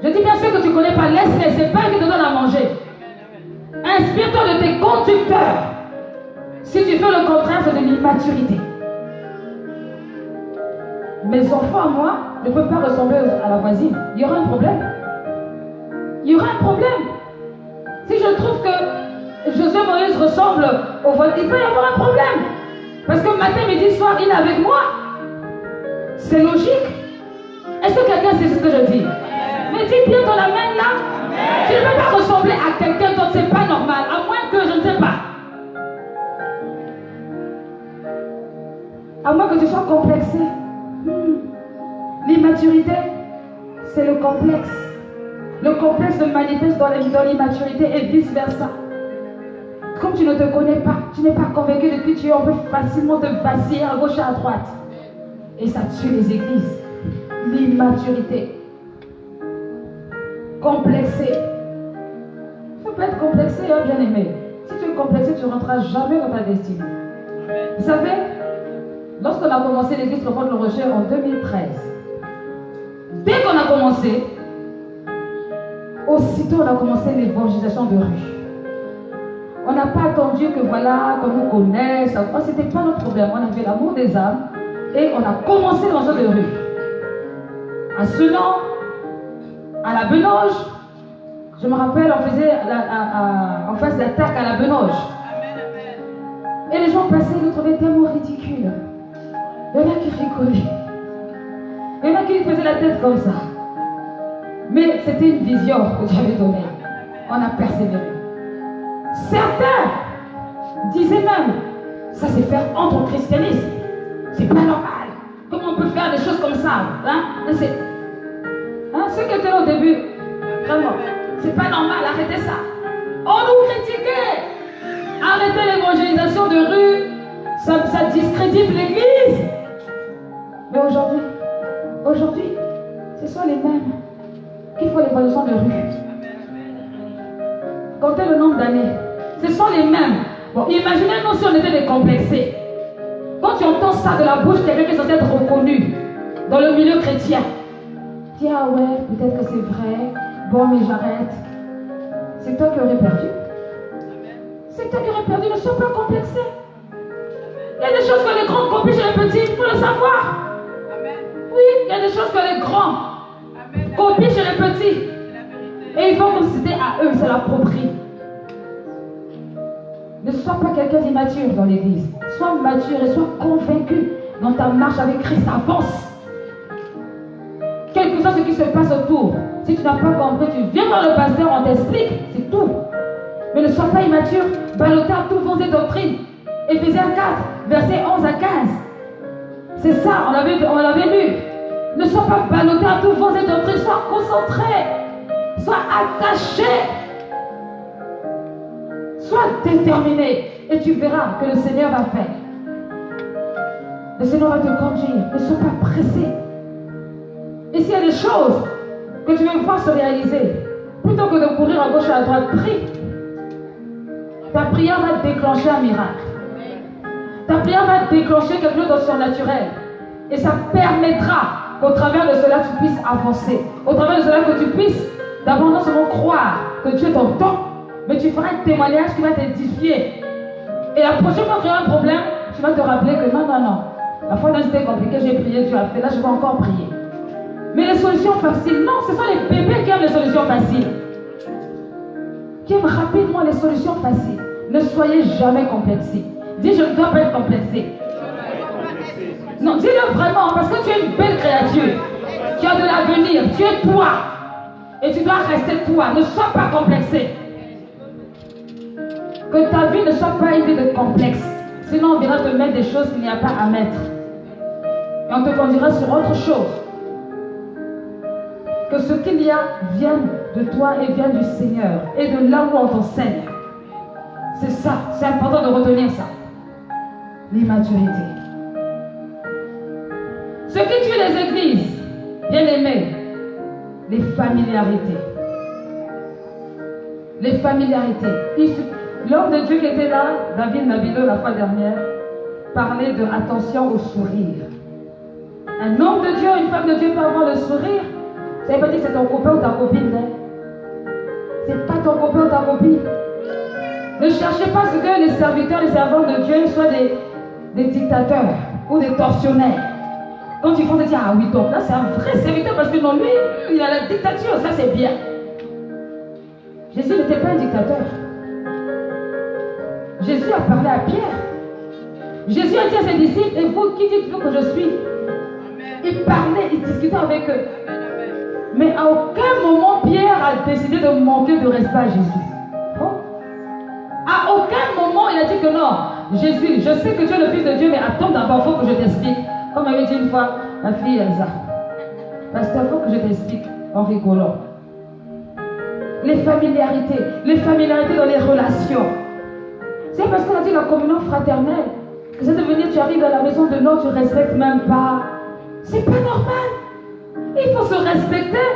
Je dis bien ceux que tu ne connais pas, laisse-les. C'est pas eux qui te donnent à manger. Inspire-toi de tes conducteurs. Si tu fais le contraire, c'est de l'immaturité. Mes enfants, moi, ne peuvent pas ressembler à la voisine. Il y aura un problème. il y aura un problème. Si je trouve que Josué Moïse ressemble au vol, il va y avoir un problème. Parce que matin, midi, soir, il est avec moi. C'est logique. Est-ce que quelqu'un sait ce que je dis? Mais dis bien ton amen là. Tu ne peux pas ressembler à quelqu'un d'autre, c'est pas normal. À moins que je ne sais pas. À moins que tu sois complexé. L'immaturité, c'est le complexe. Le complexe se manifeste dans l'immaturité et vice-versa. Comme tu ne te connais pas, tu n'es pas convaincu de qui tu es, on peut facilement te vaciller à gauche et à droite. Et ça tue les églises. L'immaturité. Complexé. Il ne faut pas être complexé, hein, bien aimé. Si tu es complexé, tu ne rentreras jamais dans ta destinée. Vous savez, lorsqu'on a commencé l'église L'Enfant de le Rocher en 2013, dès qu'on a commencé, aussitôt on a commencé l'évangélisation de rue. On n'a pas attendu que voilà, qu'on nous connaisse. Oh, ce n'était pas notre problème. On avait l'amour des âmes et on a commencé l'évangile de rue. À Senan, à la Benoge, je me rappelle, on faisait en face d'attaque à la Benoge. Et les gens passaient, ils nous trouvaient tellement ridicules. Il y en a qui rigolaient. Il y en a qui faisaient la tête comme ça. Mais c'était une vision que Dieu avait donnée. On a persévéré. Certains disaient même, ça c'est faire entre au christianisme. C'est pas normal. Comment on peut faire des choses comme ça? Ceux qui étaient là au début, vraiment, c'est pas normal, arrêtez ça. On nous critiquait. Arrêtez l'évangélisation de rue, ça discrédite l'église. Mais aujourd'hui, ce sont les mêmes qui font l'évangélisation de rue. Comptez le nombre d'années. Ce sont les mêmes. Bon, imaginez-nous si on était décomplexés. Quand tu entends ça de la bouche de quelqu'un qui est censé être reconnu dans le milieu chrétien, tu dis, ah ouais, peut-être que c'est vrai. Bon, mais j'arrête. C'est toi qui aurais perdu. C'est toi qui aurais perdu. Ne sois pas complexé. Il y a des choses que les grands copient chez les petits. Il faut le savoir. Oui, il y a des choses que les grands copient chez les petits. Et ils vont comme si c'était à eux, c'est l'approprié. Ne sois pas quelqu'un d'immature dans l'église. Sois mature et sois convaincu dans ta marche avec Christ. Avance. Quel que soit ce qui se passe autour. Si tu n'as pas compris, tu viens voir le pasteur, on t'explique. C'est tout. Mais ne sois pas immature. Ballottard tous vos doctrines. Éphésiens 4, versets 11 à 15. C'est ça, on l'avait lu. Ne sois pas ballottard tous vos doctrines. Sois concentré. Sois attaché. Sois déterminé. Et tu verras que le Seigneur va faire. Le Seigneur va te conduire. Ne sois pas pressé. Et s'il y a des choses que tu veux voir se réaliser, plutôt que de courir à gauche et à droite, prie. Ta prière va déclencher un miracle. Ta prière va déclencher quelque chose de surnaturel. Et ça permettra qu'au travers de cela, tu puisses avancer. Au travers de cela, que tu puisses d'abord non seulement croire que Dieu t'entend, mais tu feras un témoignage qui va t'édifier. Et la prochaine fois qu'il y aura un problème, tu vas te rappeler que non. La fois où c'était compliqué, j'ai prié, Dieu a fait. Là, je vais encore prier. Mais les solutions faciles, non, ce sont les bébés qui aiment les solutions faciles. Qui aiment rapidement les solutions faciles. Ne soyez jamais complexés. Dis, je ne dois pas être complexé. Non, dis-le vraiment, parce que tu es une belle créature. Tu as de l'avenir, tu es toi. Et tu dois rester toi. Ne sois pas complexé. Que ta vie ne soit pas une vie de complexe. Sinon, on viendra te mettre des choses qu'il n'y a pas à mettre. Et on te conduira sur autre chose. Que ce qu'il y a vienne de toi et vienne du Seigneur. Et de là où on t'enseigne. C'est ça, c'est important de retenir ça. L'immaturité. Ce qui tue les églises, bien aimés, les familiarités. Les familiarités. L'homme de Dieu qui était là, David Nabilo, la fois dernière, parlait de attention au sourire. Un homme de Dieu, une femme de Dieu peut avoir le sourire. Ça ne veut pas dire que c'est ton copain ou ta copine. C'est pas ton copain ou ta copine. Ne cherchez pas ce que les serviteurs, les servantes de Dieu soient des dictateurs ou des tortionnaires. Quand ils font, ils disent, ah oui, donc là c'est un vrai serviteur parce que non, lui, il a la dictature, ça c'est bien. Jésus n'était pas un dictateur. Jésus a parlé à Pierre. Jésus a dit à ses disciples, et vous, qui dites-vous que je suis? Il parlait, il discutait avec eux. Mais à aucun moment, Pierre a décidé de manquer de respect à Jésus. Oh. À aucun moment, il a dit que non, Jésus, je sais que tu es le Fils de Dieu, mais attends d'abord, il faut que je t'explique. Comme avait dit une fois ma fille Elsa. Pasteur, il faut que je t'explique en rigolant. Les familiarités dans les relations. C'est parce qu'on a dit la communion fraternelle. Que ça devient, tu arrives à la maison de l'autre, tu ne respectes même pas. C'est pas normal. Il faut se respecter.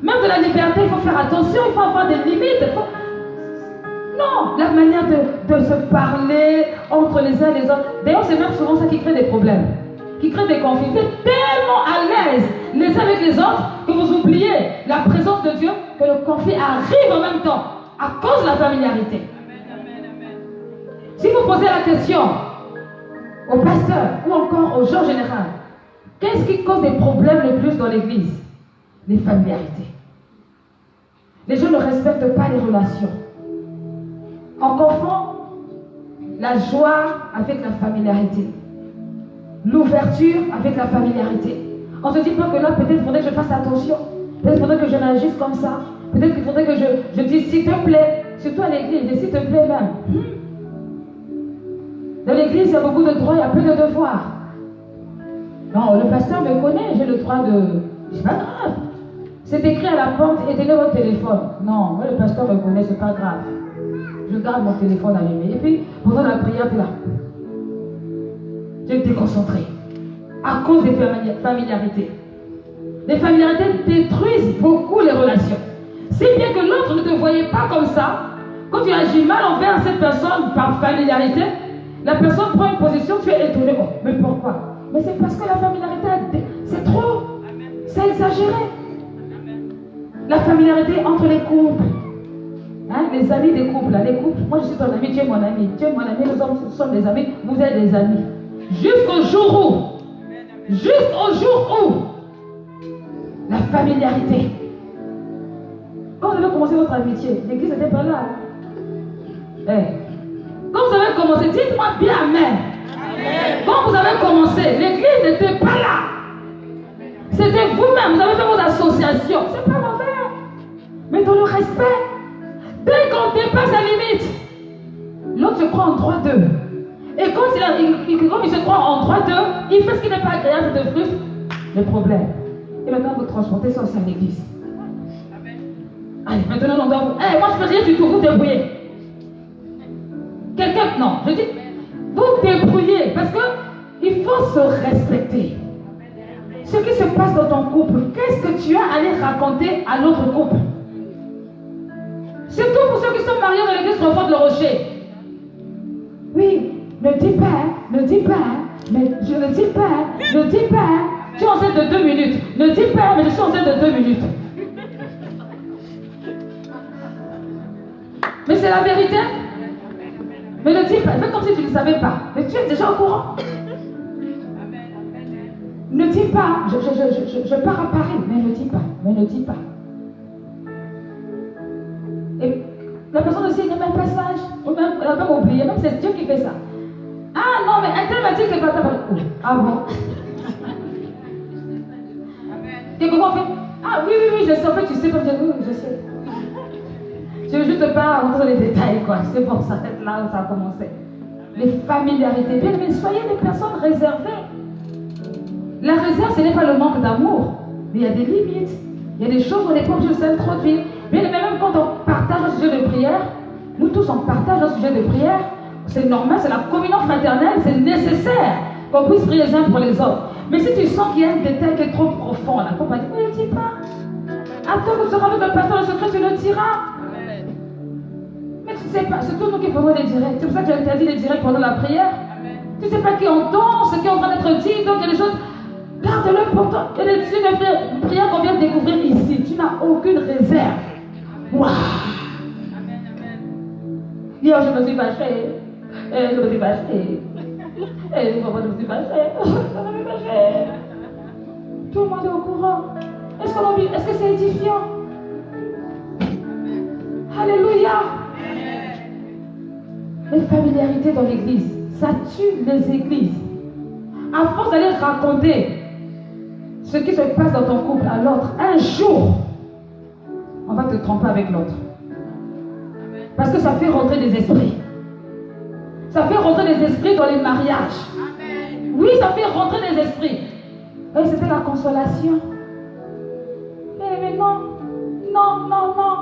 Même de la liberté, il faut faire attention, il faut avoir des limites. Non, la manière de se parler entre les uns et les autres. D'ailleurs, c'est même souvent ça qui crée des problèmes, qui crée des conflits. Vous êtes tellement à l'aise les uns avec les autres que vous oubliez la présence de Dieu, que le conflit arrive en même temps à cause de la familiarité. Si vous posez la question au pasteur ou encore aux gens en général, qu'est-ce qui cause des problèmes le plus dans l'église? Les familiarités. Les gens ne respectent pas les relations. En confond la joie avec la familiarité, l'ouverture avec la familiarité. On ne se dit pas que là, peut-être il faudrait que je fasse attention, peut-être il faudrait que je réagisse comme ça, peut-être qu'il faudrait que je dise s'il te plaît, surtout à l'église, s'il te plaît même. Dans l'église, il y a beaucoup de droits, il y a peu de devoirs. Non, le pasteur me connaît, j'ai le droit de... C'est pas grave. C'est écrit à la porte, éteignez votre téléphone. Non, moi le pasteur me connaît, c'est pas grave. Je garde mon téléphone allumé. Et puis, pendant la prière, tu es là. Tu es déconcentré. À cause des familiarités. Les familiarités détruisent beaucoup les relations. Si bien que l'autre ne te voyait pas comme ça, quand tu agis mal envers cette personne par familiarité, la personne prend une position, tu es étonné. Oh, mais pourquoi? Mais c'est parce que la familiarité, c'est trop. C'est exagéré. La familiarité entre les couples. Hein, les amis des couples, les couples. Moi je suis ton ami, tu es mon ami. Tu es mon ami, nous sommes des amis, vous êtes des amis. Jusqu'au jour où la familiarité. Quand vous avez commencé votre amitié, l'église n'était pas là. Quand vous avez commencé, dites-moi bien amen. Quand vous avez commencé, l'église n'était pas là. C'était vous-même, vous avez fait vos associations. C'est pas mauvais. Mais dans le respect. Dès qu'on dépasse la limite, l'autre se croit en droit d'eux. Et quand il se croit en droit d'eux, il fait ce qui n'est pas agréable, de frustre le problème. Et maintenant, vous transportez ça aussi à l'église. Allez, maintenant, on doit vous... moi, je ne fais rien du tout, vous débrouillez. Quelqu'un, non, je dis, vous débrouillez, parce qu'il faut se respecter. Ce qui se passe dans ton couple, qu'est-ce que tu as à aller raconter à l'autre couple? Surtout pour ceux qui sont mariés dans l'église Renfort de le Rocher. Oui, ne dis pas, mais je ne dis pas, ne dis pas. Tu es enceinte de 2 minutes. Ne dis pas, mais je suis enceinte de 2 minutes. Mais c'est la vérité. Mais ne dis pas, fais comme si tu ne savais pas. Mais tu es déjà au courant. Ne dis pas, je pars à Paris, mais ne dis pas. Et la personne aussi, il y a même un passage, ou même, elle a même oublié, même c'est Dieu qui fait ça. Ah non, mais un tel m'a dit que ah bon. Quelquefois on fait, ah oui, je sais, en fait tu sais, comme oui, je sais. Je ne veux juste pas rentrer dans les détails, quoi. C'est pour ça, c'est là où ça a commencé. Les familiarités, bien, mais soyez des personnes réservées. La réserve, ce n'est pas le manque d'amour, mais il y a des limites. Il y a des choses où on n'est pas obligé de s'introduire. Bien, mais même quand on partage un sujet de prière, nous tous on partage un sujet de prière, c'est normal, c'est la communion fraternelle, c'est nécessaire qu'on puisse prier les uns pour les autres. Mais si tu sens qu'il y a un détail qui est trop profond, la compagnie, ne le dis pas. Attends que tu seras avec le pasteur le secret, tu le diras. Mais tu ne sais pas, c'est tout nous qui faisons des directs. C'est pour ça que j'ai interdit les directs pendant la prière. Tu ne sais pas qui entend, ce qui est en train d'être dit, donc il y a des choses. Garde-le pour toi. Il y a des prières qu'on vient de découvrir ici. Tu n'as aucune réserve. Waouh! Hier, je me suis fâchée. Je me suis fâchée. Je me suis fâchée. Tout le monde est au courant. Est-ce que c'est édifiant? Alléluia. Les familiarités dans l'église, ça tue les églises. À force d'aller raconter ce qui se passe dans ton couple à l'autre, un jour, on va te tromper avec l'autre. Parce que ça fait rentrer des esprits. Ça fait rentrer des esprits dans les mariages. Oui, ça fait rentrer des esprits. Et c'était la consolation. Mais non, non, non, non.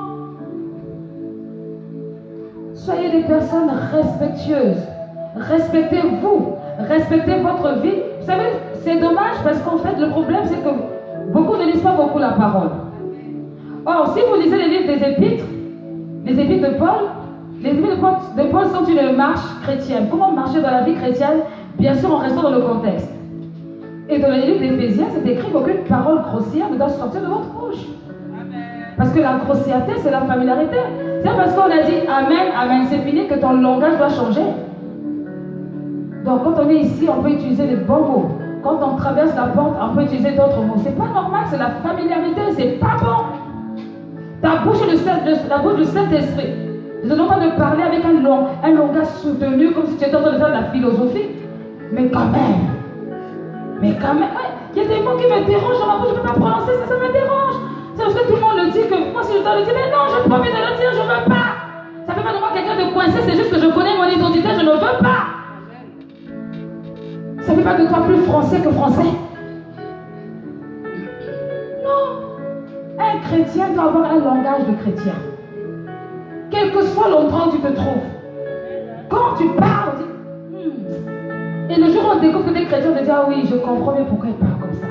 Soyez des personnes respectueuses. Respectez-vous. Respectez votre vie. Vous savez, c'est dommage parce qu'en fait, le problème, c'est que beaucoup ne lisent pas beaucoup la parole. Or, si vous lisez les livres des épîtres de Paul, les épîtres de Paul sont une marche chrétienne. Comment marcher dans la vie chrétienne? Bien sûr, en restant dans le contexte. Et dans les livres d'Éphésiens, c'est écrit qu'aucune parole grossière ne doit sortir de votre bouche. Parce que la grossièreté, c'est la familiarité. C'est parce qu'on a dit Amen, Amen, c'est fini que ton langage doit changer. Donc quand on est ici, on peut utiliser les bons mots. Quand on traverse la porte, on peut utiliser d'autres mots. C'est pas normal, c'est la familiarité, c'est pas bon. Ta bouche est la bouche du Saint-Esprit. Je ne demande pas de parler avec un langage soutenu, comme si tu étais en train de faire de la philosophie. Mais quand même, ouais, il y a des mots qui me dérangent dans ma bouche, je ne peux pas prononcer ça, ça me dérange. C'est parce que tout le monde le dit que moi si je dois le dire, mais non, je n'ai pas envie de le dire, je ne veux pas. Ça ne fait pas de moi quelqu'un de coincé, c'est juste que je connais mon identité, je ne veux pas. Ça ne fait pas de toi plus français que français. Non. Un chrétien doit avoir un langage de chrétien. Quel que soit l'endroit où tu te trouves. Quand tu parles, on dit, Et le jour où on découvre que des chrétiens, on te dit, ah oui, je comprends mieux pourquoi ils parlent comme ça.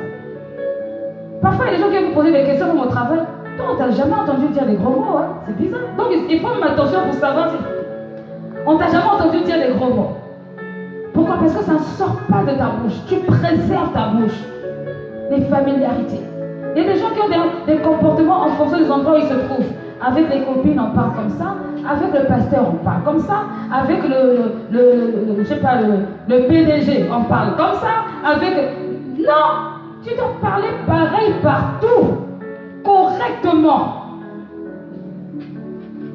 Parfois, il y a des gens qui viennent vous poser des questions pour mon travail. Toi, on t'a jamais entendu dire des gros mots, hein? C'est bizarre. Donc, il faut même attention pour savoir si... On t'a jamais entendu dire des gros mots. Pourquoi? Parce que ça ne sort pas de ta bouche. Tu préserves ta bouche. Les familiarités. Il y a des gens qui ont des comportements en fonction des endroits où ils se trouvent. Avec les copines, on parle comme ça. Avec le pasteur, on parle comme ça. Avec je sais pas, le PDG, on parle comme ça. Avec... Non! Tu dois parler pareil partout. Correctement.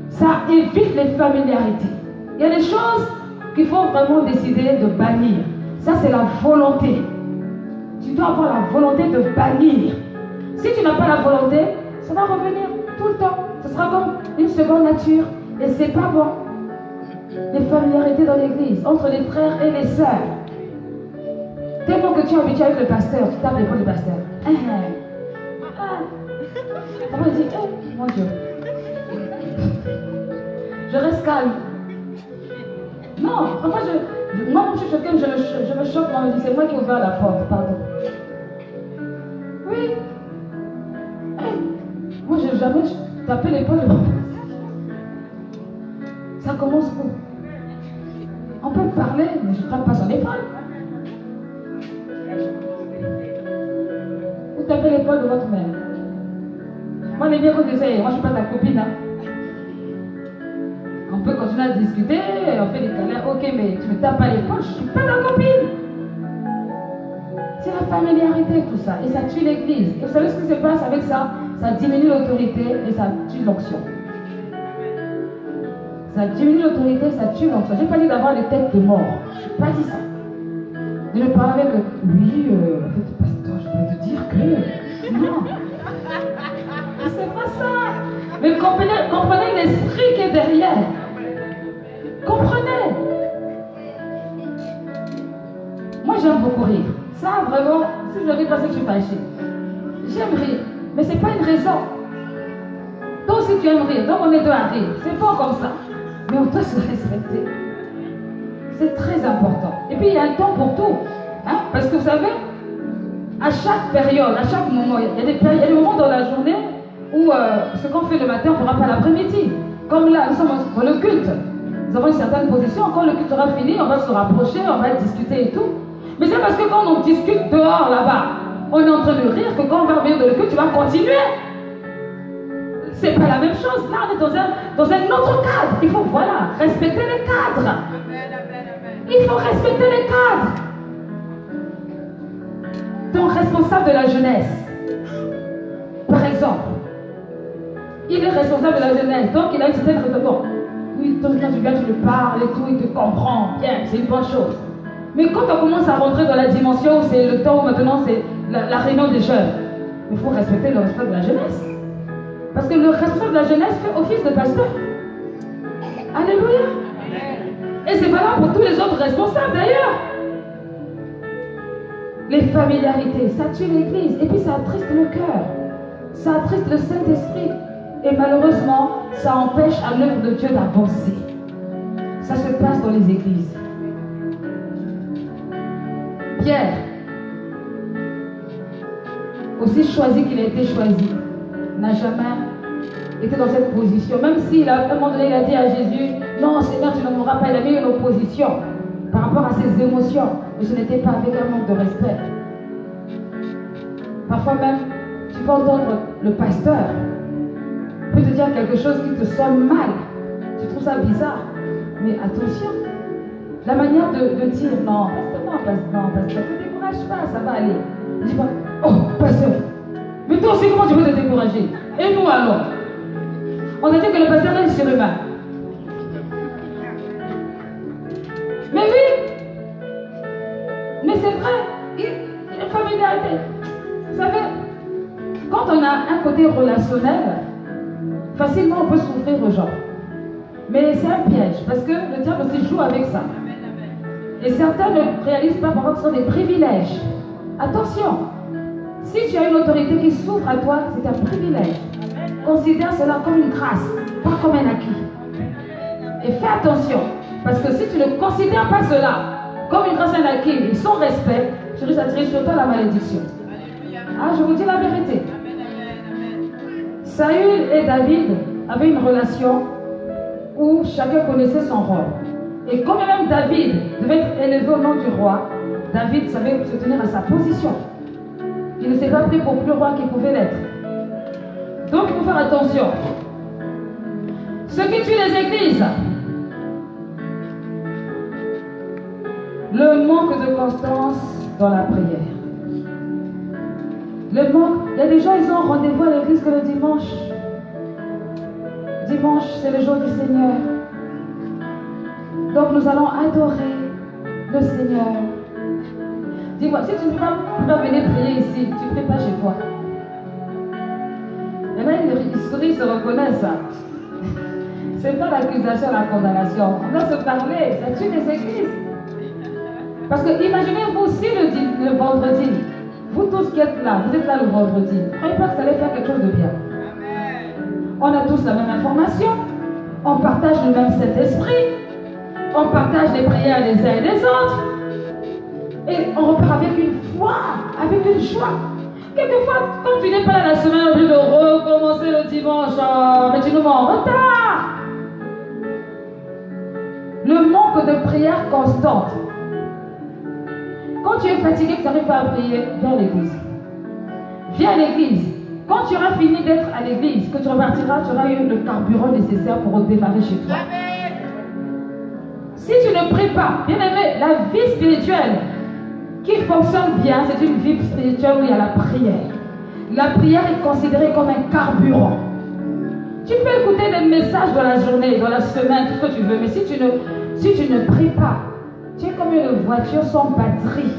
Ça évite les familiarités. Il y a des choses qu'il faut vraiment décider de bannir. Ça, c'est la volonté. Tu dois avoir la volonté de bannir. Si tu n'as pas la volonté, ça va revenir tout le temps. Ce sera comme une seconde nature. Et c'est pas bon. Les familiarités dans l'église, entre les frères et les sœurs. Tellement que tu es habitué avec le pasteur, tu tapes l'épaule du pasteur. Après, il dit, mon Dieu. Je reste calme. Non, enfin, moi, quand je suis choquée, je me choque, moi, je me dis, c'est moi qui ai ouvert la porte, pardon. Oui. Moi, je n'ai jamais tapé l'épaule de mon pasteur. Ça commence où? On peut parler, mais je ne frappe pas son épaule. Vous tapez l'épaule de votre mère. Moi, les miens, quand je sais, moi, je ne suis pas ta copine. Hein. On peut continuer à discuter, on fait des câlins, ok, mais tu ne me tapes pas l'épaule, je ne suis pas ta copine. C'est la familiarité, tout ça, et ça tue l'église. Et vous savez ce qui se passe avec ça? Ça diminue l'autorité et ça tue l'onction. Ça diminue l'autorité, ça tue l'onction. Je n'ai pas dit d'avoir des têtes de mort. Je n'ai pas dit ça. Je ne parle avec oui, en fait, pasteur, je vais te dire que. Non. C'est pas ça. Mais comprenez l'esprit qui est derrière. Comprenez. Moi, j'aime beaucoup rire. Ça, vraiment, si je ne ris pas, c'est que je suis fâchée. J'aime rire, mais ce n'est pas une raison. Donc, si tu aimes rire, donc on est deux à rire. C'est pas comme ça. Mais on doit se respecter. C'est très important. Et puis, il y a un temps pour tout. Hein? Parce que vous savez, à chaque période, à chaque moment, il y a des moments dans la journée où ce qu'on fait le matin, on ne fera pas l'après-midi. Comme là, nous sommes dans le culte. Nous avons une certaine position. Quand le culte sera fini, on va se rapprocher, on va discuter et tout. Mais c'est parce que quand on discute dehors, là-bas, on est en train de rire, que quand on va revenir dans le culte, tu vas continuer. C'est pas la même chose. Là, on est dans un autre cadre. Il faut, voilà, respecter les cadres. Il faut respecter les cadres. Donc, responsable de la jeunesse, par exemple, Il est responsable de la jeunesse, donc il a une certaine raison. Oui, quand tu viens, tu le parles et tout, il te comprend. Bien, c'est une bonne chose. Mais quand on commence à rentrer dans la dimension où c'est le temps où maintenant c'est la réunion des jeunes, il faut respecter le responsable de la jeunesse. Parce que le responsable de la jeunesse fait office de pasteur. Alléluia. Et c'est valable pour tous les autres responsables d'ailleurs. Les familiarités, ça tue l'église et puis ça attriste le cœur. Ça attriste le Saint-Esprit. Et malheureusement, ça empêche à l'œuvre de Dieu d'avancer. Ça se passe dans les églises. Pierre, aussi choisi qu'il a été choisi, n'a jamais été dans cette position. Même s'il a, à un moment donné, il a dit à Jésus, non Seigneur, tu ne mourras pas. Il a mis une opposition par rapport à ses émotions. Mais ce n'était pas avec un manque de respect. Parfois même, tu peux entendre le pasteur peut te dire quelque chose qui te sonne mal. Tu trouves ça bizarre. Mais attention, la manière de dire non, pasteur, ne te décourage pas, ça va aller. Ne dis pas, oh, pasteur, mais toi aussi, comment tu peux te décourager? Et nous alors? On a dit que le pasteur est surhumain. Mais oui, mais c'est vrai, il y a une familiarité. Vous savez, quand on a un côté relationnel, facilement on peut s'ouvrir aux gens. Mais c'est un piège, parce que le diable aussi joue avec ça. Et certains ne réalisent pas parfois que ce sont des privilèges. Attention, si tu as une autorité qui s'ouvre à toi, c'est un privilège. Considère cela comme une grâce, pas comme un acquis. Et fais attention, parce que si tu ne considères pas cela comme une grâce et un acquis, et sans respect, tu risques d'attirer sur toi la malédiction. Ah, je vous dis la vérité. Saül et David avaient une relation où chacun connaissait son rôle. Et comme même David devait être élevé au nom du roi, David savait se tenir à sa position. Il ne s'est pas pris pour plus roi qu'il pouvait l'être. Donc il faut faire attention. Ce qui tue les églises, le manque de constance dans la prière. Le manque, il y a des gens, ils ont rendez-vous à l'église que le dimanche. Dimanche, c'est le jour du Seigneur. Donc nous allons adorer le Seigneur. Dis-moi, si tu ne peux pas venir prier ici, tu ne pries pas chez toi. Il y en a une souris, se reconnaissent ça. C'est pas l'accusation, la condamnation. On doit se parler, ça tue les églises. Parce que imaginez-vous si le vendredi, vous tous qui êtes là, vous êtes là le vendredi, ne croyez pas que ça allait faire quelque chose de bien. On a tous la même information, on partage le même Saint-Esprit, on partage les prières les uns et les autres, et on repart avec une foi, avec une joie. Quelquefois, quand tu n'es pas là la semaine, au lieu de recommencer le dimanche, mais tu nous mets en retard. Le manque de prière constante. Quand tu es fatigué, que tu n'arrives pas à prier, viens à l'église. Viens à l'église. Quand tu auras fini d'être à l'église, que tu repartiras, tu auras eu le carburant nécessaire pour redémarrer chez toi. Si tu ne pries pas, bien aimé, la vie spirituelle qui fonctionne bien, c'est une vie spirituelle où il y a la prière. La prière est considérée comme un carburant. Tu peux écouter des messages dans la journée, dans la semaine, tout ce que tu veux, mais si tu ne pries pas, tu es comme une voiture sans batterie.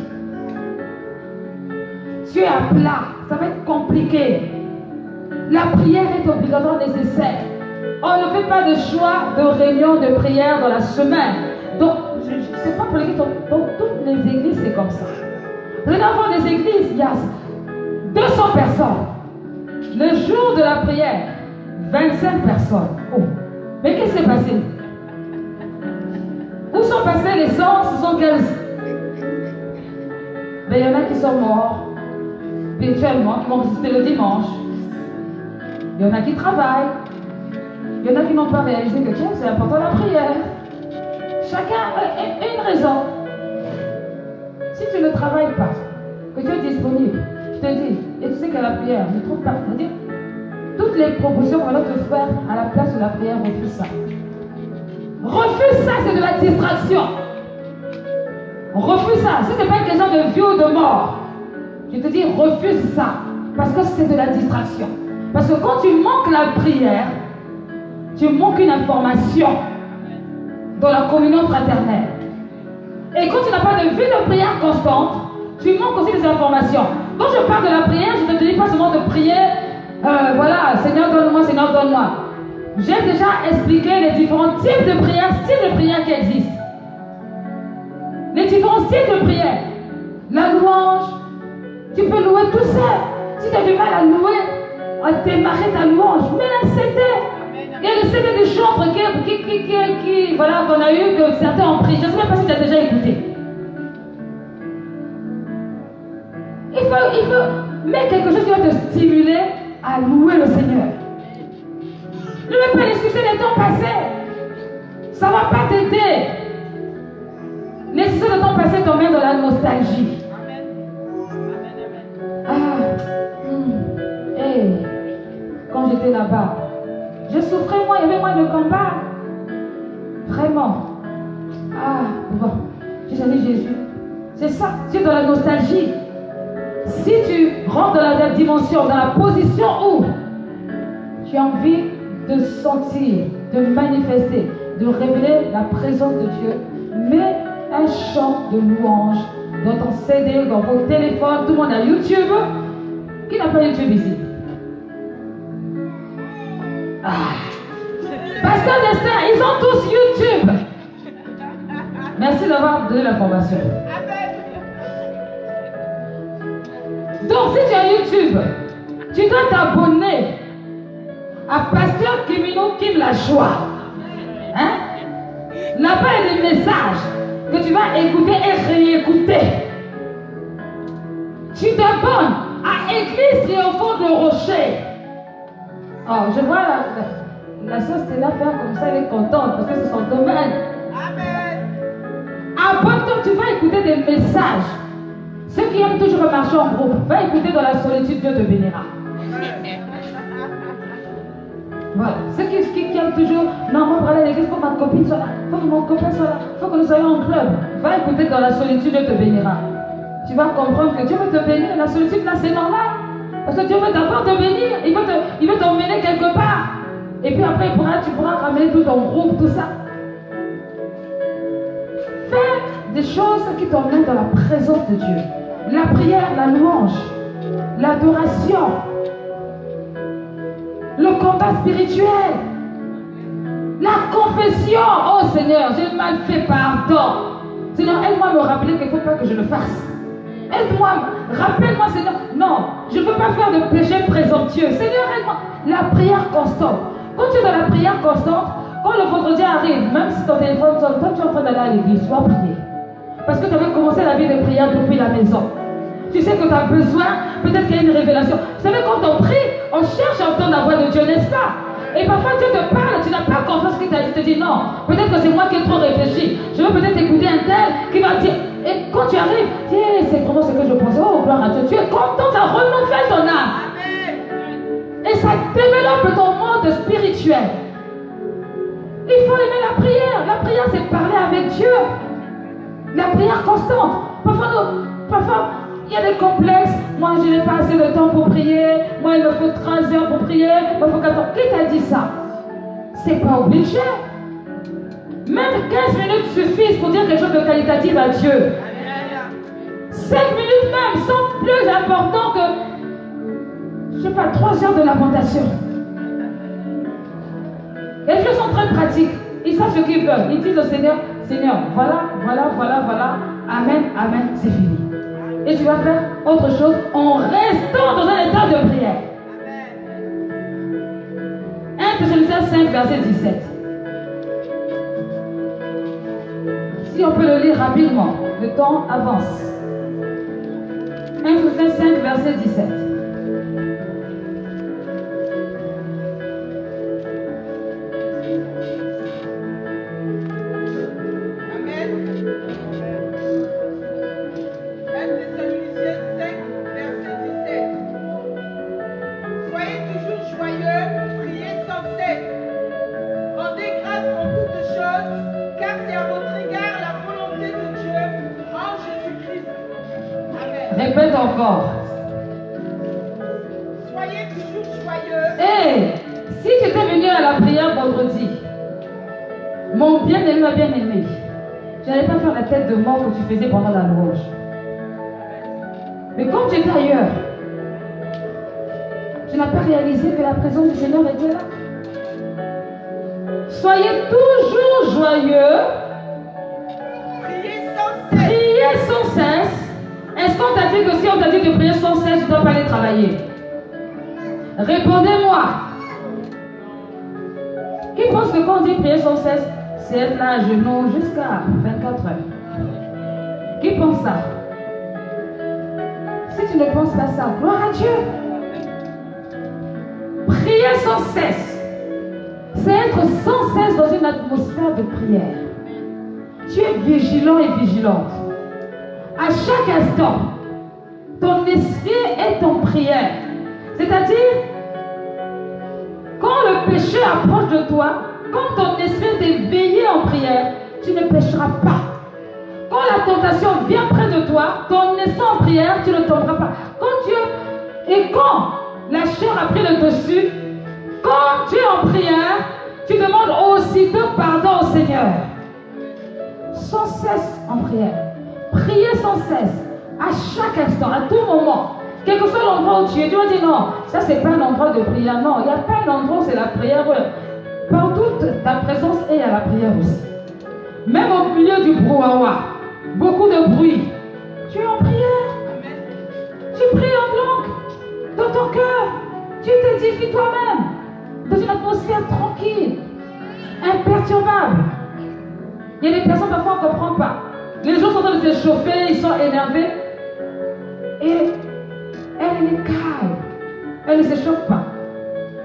Tu es à plat, ça va être compliqué. La prière est obligatoire, nécessaire. On ne fait pas de choix de réunion de prière dans la semaine. Donc, je ne sais pas pour l'église, dans toutes les églises, c'est comme ça. Vous allez avoir des églises, il y a 200 personnes. Le jour de la prière, 25 personnes. Oh. Mais qu'est-ce qui s'est passé? Où sont passés les 175? Mais il y en a qui sont morts spirituellement, qui vont résister le dimanche. Il y en a qui travaillent. Il y en a qui n'ont pas réalisé que tiens, c'est important la prière. Chacun a une raison. Si tu ne travailles pas, que tu es disponible, je te dis, et tu sais qu'à la prière, ne trouve pas. C'est-à-dire, toutes les propositions qu'on va te faire à la place de la prière, refuse ça. Refuse ça, c'est de la distraction. Refuse ça. Si ce n'est pas une question de vie ou de mort, je te dis, refuse ça. Parce que c'est de la distraction. Parce que quand tu manques la prière, tu manques une information dans la communion fraternelle. Et quand tu n'as pas de vie de prière constante, tu manques aussi des informations. Quand je parle de la prière, je ne te dis pas seulement de prier, voilà, Seigneur donne-moi, Seigneur donne-moi. J'ai déjà expliqué les différents types de prières, styles de prière qui existent. Les différents styles de prière. La louange, tu peux louer tout seul. Si tu as du mal à louer, à démarrer ta louange, mets un CD. Il y a le CD des chantres voilà, qu'on a eu, que certains ont pris. Je ne sais même pas si tu as déjà écouté. Il faut mettre quelque chose qui va te stimuler à louer le Seigneur. Ne mets pas les succès des temps passés. Ça ne va pas t'aider. Les succès des temps passés t'emmènent dans la nostalgie. Quand j'étais là-bas, je souffrais, moi, il y avait moins de combat. Vraiment. Bon, j'ai jamais Jésus. C'est ça, tu es dans la nostalgie. Si tu rentres dans la dimension, dans la position où tu as envie de sentir, de manifester, de révéler la présence de Dieu, mets un chant de louange dans ton CD, dans vos téléphones. Tout le monde a YouTube. Qui n'a pas YouTube ici? Pasteur Destin, ils ont tous YouTube. Merci d'avoir donné l'information. Donc, si tu as YouTube, tu dois t'abonner à Pasteur Kimino Kim la joie. Là-bas, il y a des messages que tu vas écouter et réécouter. Tu t'abonnes à Église Triomphante de Rocher. Oh, je vois la sœur Stella faire comme ça, elle est contente parce que c'est son domaine. Amen. Abonne-toi, tu vas écouter des messages. Ceux qui aiment toujours marcher en groupe, va écouter dans la solitude, Dieu te bénira. Voilà. Ceux qui aiment toujours, non, moi, pour aller à l'église, il faut que ma copine soit là, il faut que mon copain soit là, il faut que nous soyons en club. Va écouter dans la solitude, Dieu te bénira. Tu vas comprendre que Dieu veut te bénir. La solitude, là, c'est normal. Parce que Dieu veut d'abord te bénir. Il veut t'emmener quelque part. Et puis après, tu pourras ramener tout ton groupe, tout ça. Fais des choses qui t'emmènent dans la présence de Dieu. La prière, la louange, l'adoration, le combat spirituel, la confession. Oh Seigneur, j'ai mal fait, pardon. Seigneur, aide-moi à me rappeler qu'il ne faut pas que je le fasse. Aide-moi, rappelle-moi, Seigneur. Non, je ne veux pas faire de péché présomptueux. Seigneur, aide-moi. La prière constante. Quand tu es dans la prière constante, quand le vendredi arrive, même si ton téléphone sonne, toi tu es en train d'aller à l'église, tu vas prier. Parce que tu avais commencé la vie de prière depuis la maison. Tu sais que tu as besoin, peut-être qu'il y a une révélation. Vous savez, quand on prie, on cherche à entendre la voix de Dieu, n'est-ce pas? Et parfois Dieu te parle, tu n'as pas confiance ce qu'il t'a dit, tu te dis non, peut-être que c'est moi qui ai trop réfléchi. Je veux peut-être écouter un tel qui va dire, et quand tu arrives, c'est vraiment ce que je pensais, oh gloire à Dieu, tu es content, ça renouvelle ton âme. Et ça développe ton monde spirituel. Il faut aimer la prière. La prière, c'est parler avec Dieu. La prière constante. Parfois, il y a des complexes. Moi, je n'ai pas assez de temps pour prier. Moi, il me faut 13 heures pour prier. Moi, il faut 14. Qui t'a dit ça? C'est pas obligé. Même 15 minutes suffisent pour dire quelque chose de qualitatif à Dieu. 5 minutes même sont plus importants que, je ne sais pas, 3 heures de lamentation. Les gens sont très pratiques. Ils savent ce qu'ils veulent. Ils disent au Seigneur, Seigneur, voilà. Amen, amen, c'est fini. Et tu vas faire autre chose en restant dans un état de prière. 1 Thessaloniciens 5, verset 17. Si on peut le lire rapidement, le temps avance. 1 Thessaloniciens 5, verset 17. Répète encore. Soyez toujours joyeux Si tu étais venu à la prière vendredi, mon bien-aimé, ma bien-aimée, je n'allais pas faire la tête de mort que tu faisais pendant la louange. Mais comme tu étais ailleurs, tu n'as pas réalisé que la présence du Seigneur était là. Soyez toujours joyeux. Priez sans cesse. Est-ce qu'on t'a dit que si on t'a dit de prier sans cesse, tu ne dois pas aller travailler? Répondez-moi. Qui pense que quand on dit prier sans cesse, c'est être là à genoux jusqu'à 24 heures? Qui pense ça? Si tu ne penses pas ça, gloire à Dieu. Prier sans cesse, c'est être sans cesse dans une atmosphère de prière. Tu es vigilant et vigilante. À chaque instant, ton esprit est en prière. C'est-à-dire, quand le péché approche de toi, quand ton esprit est éveillé en prière, tu ne pécheras pas. Quand la tentation vient près de toi, ton esprit en prière, tu ne tomberas pas. Quand la chair a pris le dessus, quand tu es en prière, tu demandes aussitôt pardon au Seigneur. Sans cesse en prière. Priez sans cesse, à chaque instant, à tout moment. Quel que soit l'endroit où tu es, tu vas dire non, ça c'est pas un endroit de prière. Non, il n'y a pas un endroit où c'est la prière. Partout, ta présence est à la prière aussi. Même au milieu du brouhaha, beaucoup de bruit, tu es en prière. Tu pries en langue, dans ton cœur. Tu t'édifies toi-même, dans une atmosphère tranquille, imperturbable. Il y a des personnes, parfois, on ne comprend pas. Les gens sont en train de se chauffer, ils sont énervés. Et elle est calme. Elle ne se chauffe pas.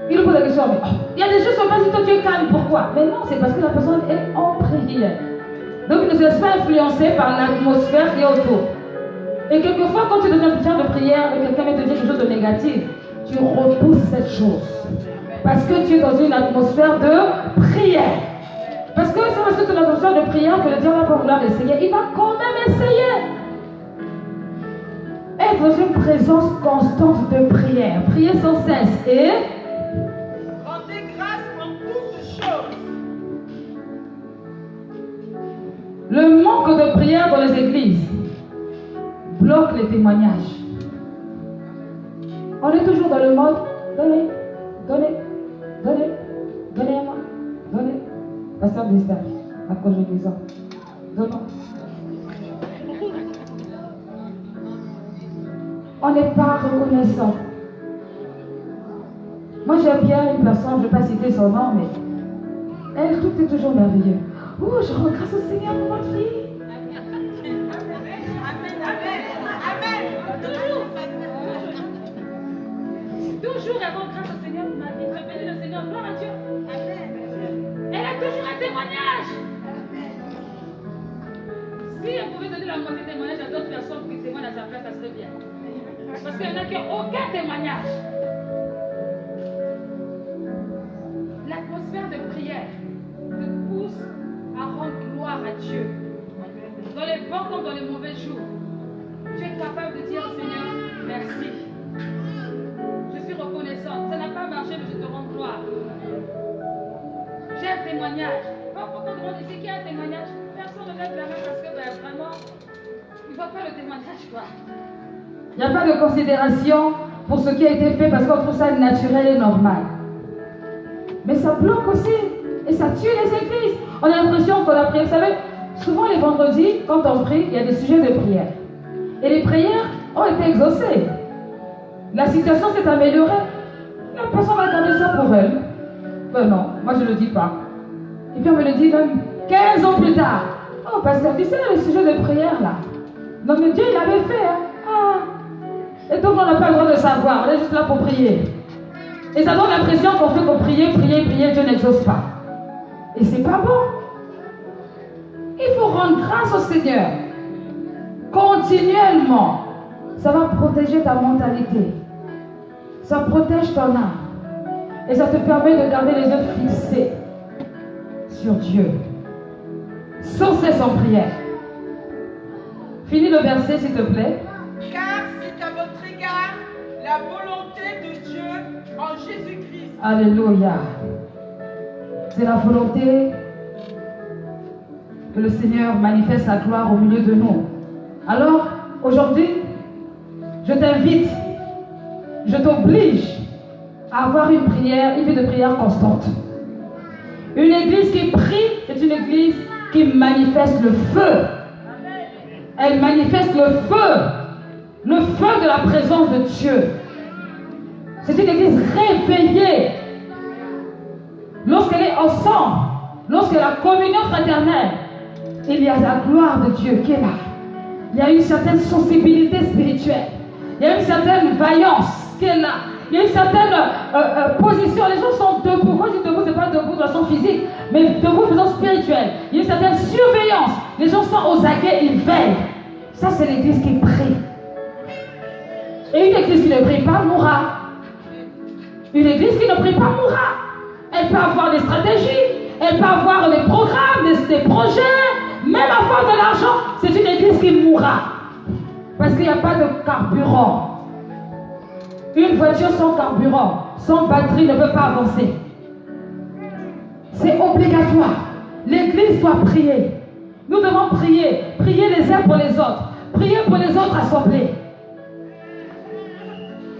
Il lui pose la question, mais il y a des choses qui se passent, toi tu es calme, pourquoi? Mais non, c'est parce que la personne est en prière. Donc il ne se laisse pas influencer par l'atmosphère qui est autour. Et quelquefois, quand tu es dans un temps de prière et quelqu'un vient te dire quelque chose de négatif, tu repousses cette chose. Parce que tu es dans une atmosphère de prière. Parce que c'est parce que tu es dans une atmosphère de prière que le diable va pas vouloir essayer. Il va quand même essayer. Être dans une présence constante de prière. Prier sans cesse. Et rendez grâce en toutes choses. Le manque de prière dans les églises bloque les témoignages. On est toujours dans le mode donnez, donnez, donnez, donnez à moi, donnez. Pasteur Destin, à cause de l'église. Donnons. On n'est pas reconnaissant. Moi j'aime bien une personne, je ne vais pas citer son nom, mais elle, tout est toujours merveilleux. Oh, je rends grâce au Seigneur pour votre fille. Toujours elle rend grâce au Seigneur pour ma vie. Je bénis le Seigneur, gloire à Dieu. Elle a toujours un témoignage. Si elle pouvait donner la moitié de témoignage à d'autres personnes qui témoignent à sa place, ça serait bien. Parce qu'il y en a qui n'ont aucun témoignage. L'atmosphère de prière te pousse à rendre gloire à Dieu. Dans les bons comme dans les mauvais jours, tu es capable de dire au Seigneur, merci. Je suis reconnaissante. Ça n'a pas marché, mais je te rends gloire. J'ai un témoignage. Pas pour qu'on demande ici qui a un témoignage. Personne ne lève la main parce que vraiment, il ne faut pas le témoignage, quoi. Il n'y a pas de considération pour ce qui a été fait parce qu'on trouve ça naturel et normal. Mais ça bloque aussi. Et ça tue les églises. On a l'impression qu'on a prié. Vous savez, souvent les vendredis, quand on prie, il y a des sujets de prière. Et les prières ont été exaucées. La situation s'est améliorée. La personne va garder ça pour elle. Ben non, moi je ne le dis pas. Et puis on me le dit même 15 ans plus tard. Oh, pasteur, tu sais le sujet de prière là? Non, mais Dieu il l'avait fait. Hein? Ah. Et donc on n'a pas le droit de savoir. On est juste là pour prier. Et ça donne l'impression qu'on fait qu'on prier, Dieu n'exauce pas. Et c'est pas bon. Il faut rendre grâce au Seigneur. Continuellement. Ça va protéger ta mentalité. Ça protège ton âme. Et ça te permet de garder les yeux fixés sur Dieu. Sans cesse en prière. Finis le verset s'il te plaît. Car c'est à votre égard la volonté de Dieu en Jésus-Christ. Alléluia. C'est la volonté que le Seigneur manifeste sa gloire au milieu de nous. Alors, aujourd'hui, je t'invite, je t'oblige à avoir une prière, une vie de prière constante. Une église qui prie, c'est une église qui manifeste le feu. Elle manifeste le feu de la présence de Dieu. C'est une église réveillée. Lorsqu'elle est ensemble, lorsque la communion fraternelle, il y a la gloire de Dieu qui est là. Il y a une certaine sensibilité spirituelle. Il y a une certaine vaillance qui est là. Il y a une certaine position. Les gens sont debout. Quand je dis debout, ce n'est pas debout de façon physique, mais debout de façon spirituelle. Il y a une certaine surveillance. Les gens sont aux aguets, ils veillent. Ça, c'est l'église qui prie. Et une église qui ne prie pas mourra. Une église qui ne prie pas mourra. Elle peut avoir des stratégies, elle peut avoir des programmes, des projets, même avoir de l'argent. C'est une église qui mourra. Parce qu'il n'y a pas de carburant. Une voiture sans carburant, sans batterie ne peut pas avancer. C'est obligatoire. L'église doit prier. Nous devons prier. Prier les uns pour les autres. Prier pour les autres assemblées.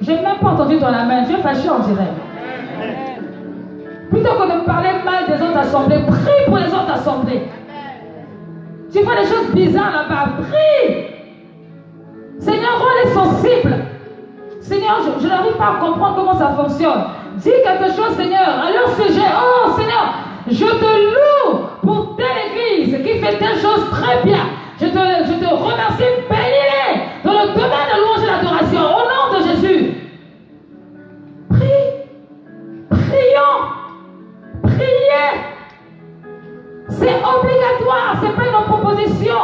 Je n'ai même pas entendu ton amen. Dieu est fâché, on dirait. Plutôt que de parler mal des autres assemblées, prie pour les autres assemblées. Tu vois des choses bizarres là-bas, prie. Seigneur, rends-les sensibles. Seigneur, je n'arrive pas à comprendre comment ça fonctionne. Dis quelque chose, Seigneur, à leur sujet. Oh, Seigneur, je te loue pour telle église qui fait telle chose très bien. Je te remercie, bénis-les dans le domaine de louange et d'adoration. Au nom de Jésus. Prie. Prions. Priez. C'est obligatoire. Ce n'est pas une proposition.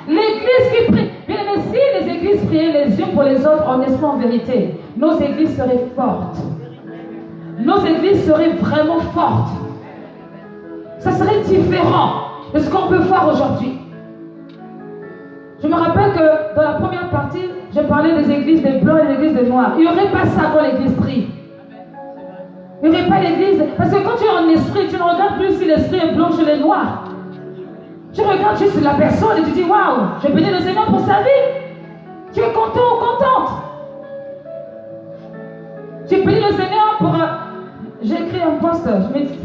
L'église qui prie. Bien aimé, si les églises priaient les unes pour les autres en esprit, en vérité, nos églises seraient fortes. Nos églises seraient vraiment fortes. Ça serait différent de ce qu'on peut voir aujourd'hui. Je me rappelle que dans la première partie, je parlais des églises des blancs et des églises des noirs. Il n'y aurait pas ça quand l'église prie. Il n'y aurait pas l'église. Parce que quand tu es en esprit, tu ne regardes plus si l'esprit est blanc chez les noirs. Tu regardes juste la personne et tu dis waouh, je bénis le Seigneur pour sa vie. Tu es content ou contente. Tu bénis le Seigneur pour. J'ai écrit un post, je me dis.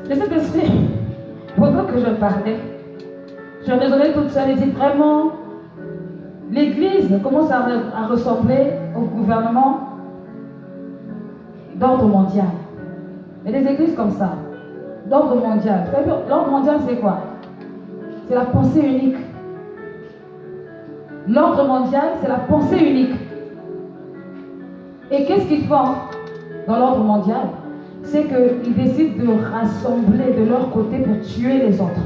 Le Saint-Esprit, pendant que je parlais, je raisonnais toute seule et dit vraiment, l'église commence à ressembler au gouvernement d'ordre mondial. Il y a des églises comme ça, d'ordre mondial. L'ordre mondial, c'est quoi? C'est la pensée unique. L'ordre mondial, c'est la pensée unique. Et qu'est-ce qu'ils font dans l'ordre mondial? C'est qu'ils décident de rassembler de leur côté pour tuer les autres.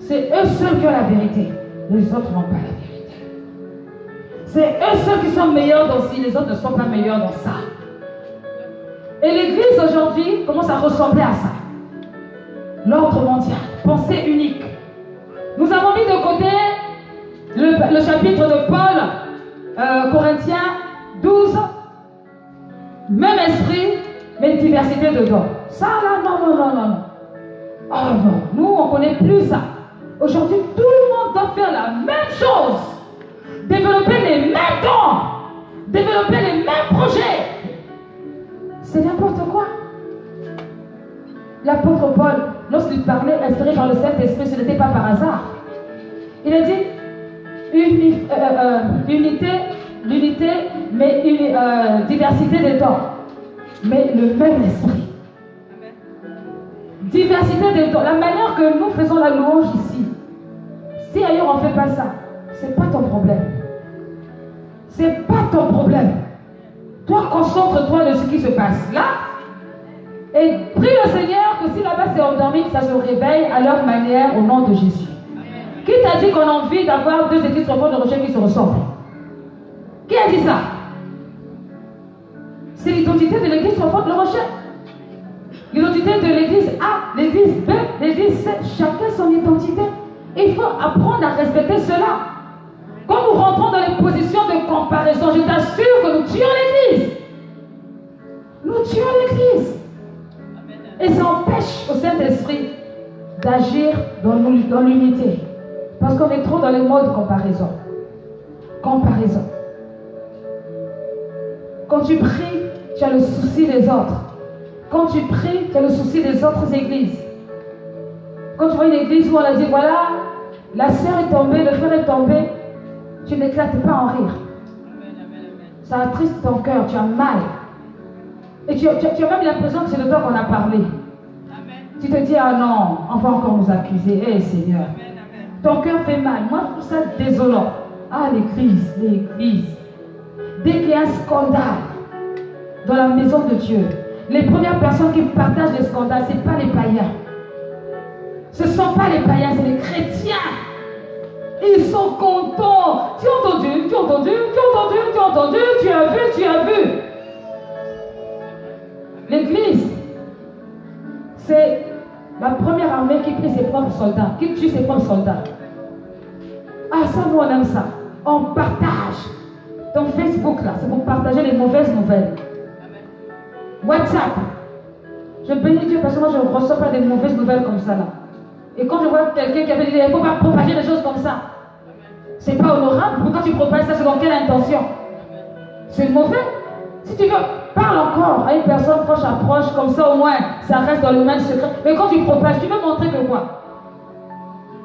C'est eux seuls qui ont la vérité. Les autres n'ont pas la vérité. C'est eux seuls qui sont meilleurs dans ci, les autres ne sont pas meilleurs dans ça. Et l'église aujourd'hui commence à ressembler à ça. L'ordre mondial, pensée unique. Nous avons mis de côté le chapitre de Paul, Corinthiens 12. Même esprit, mais diversité de dons. Ça là, non. Oh non, nous on ne connaît plus ça. Aujourd'hui, tout le monde doit faire la même chose. Développer les mêmes dons. Développer les mêmes projets. C'est n'importe quoi. L'apôtre Paul, lorsqu'il parlait inspiré par le Saint-Esprit, ce n'était pas par hasard. Il a dit l'unité, mais une diversité des dons, mais le même esprit. Diversité des dons. La manière que nous faisons la louange ici, si ailleurs on ne fait pas ça, c'est pas ton problème. C'est pas ton problème. Toi, concentre-toi de ce qui se passe là et prie le Seigneur que si là-bas c'est endormi, que ça se réveille à leur manière au nom de Jésus. Qui t'a dit qu'on a envie d'avoir deux églises de rocher qui se ressemblent? Qui a dit ça? C'est l'identité de l'église de rocher. L'identité de l'église A, l'église B, l'église C, chacun son identité. Il faut apprendre à respecter cela. Quand nous rentrons dans les positions de comparaison, je t'assure que nous tuons l'église. Nous tuons l'Église. Et ça empêche au Saint-Esprit d'agir dans l'unité. Parce qu'on est trop dans les modes comparaison. Comparaison. Quand tu pries, tu as le souci des autres. Quand tu pries, tu as le souci des autres églises. Quand tu vois une église où on a dit, voilà, la sœur est tombée, le frère est tombé, tu n'éclates pas en rire. Ça attriste ton cœur, tu as mal. Et tu as même l'impression que c'est de toi qu'on a parlé. Tu te dis, ah non, on va encore nous accuser. Eh Seigneur, ton cœur fait mal. Moi, je trouve ça désolant. Ah, l'église. Dès qu'il y a un scandale dans la maison de Dieu, les premières personnes qui partagent les scandales, ce ne sont pas les païens. Ce ne sont pas les païens, c'est les chrétiens. Ils sont contents. Tu as entendu, tu as vu. L'église, c'est la première armée qui prie ses propres soldats, qui tue ses propres soldats. Ah, ça, nous, on aime ça. On partage. Ton Facebook, là, c'est pour partager les mauvaises nouvelles. WhatsApp. Je bénis Dieu parce que moi, je ne reçois pas des mauvaises nouvelles comme ça, là. Et quand je vois quelqu'un qui avait dit, il ne faut pas propager des choses comme ça. C'est pas honorable. Pourquoi tu propages ça? C'est dans quelle intention? C'est mauvais. Si tu veux, parle encore à une personne proche, comme ça au moins, ça reste dans le même secret. Mais quand tu propages, tu veux montrer que quoi?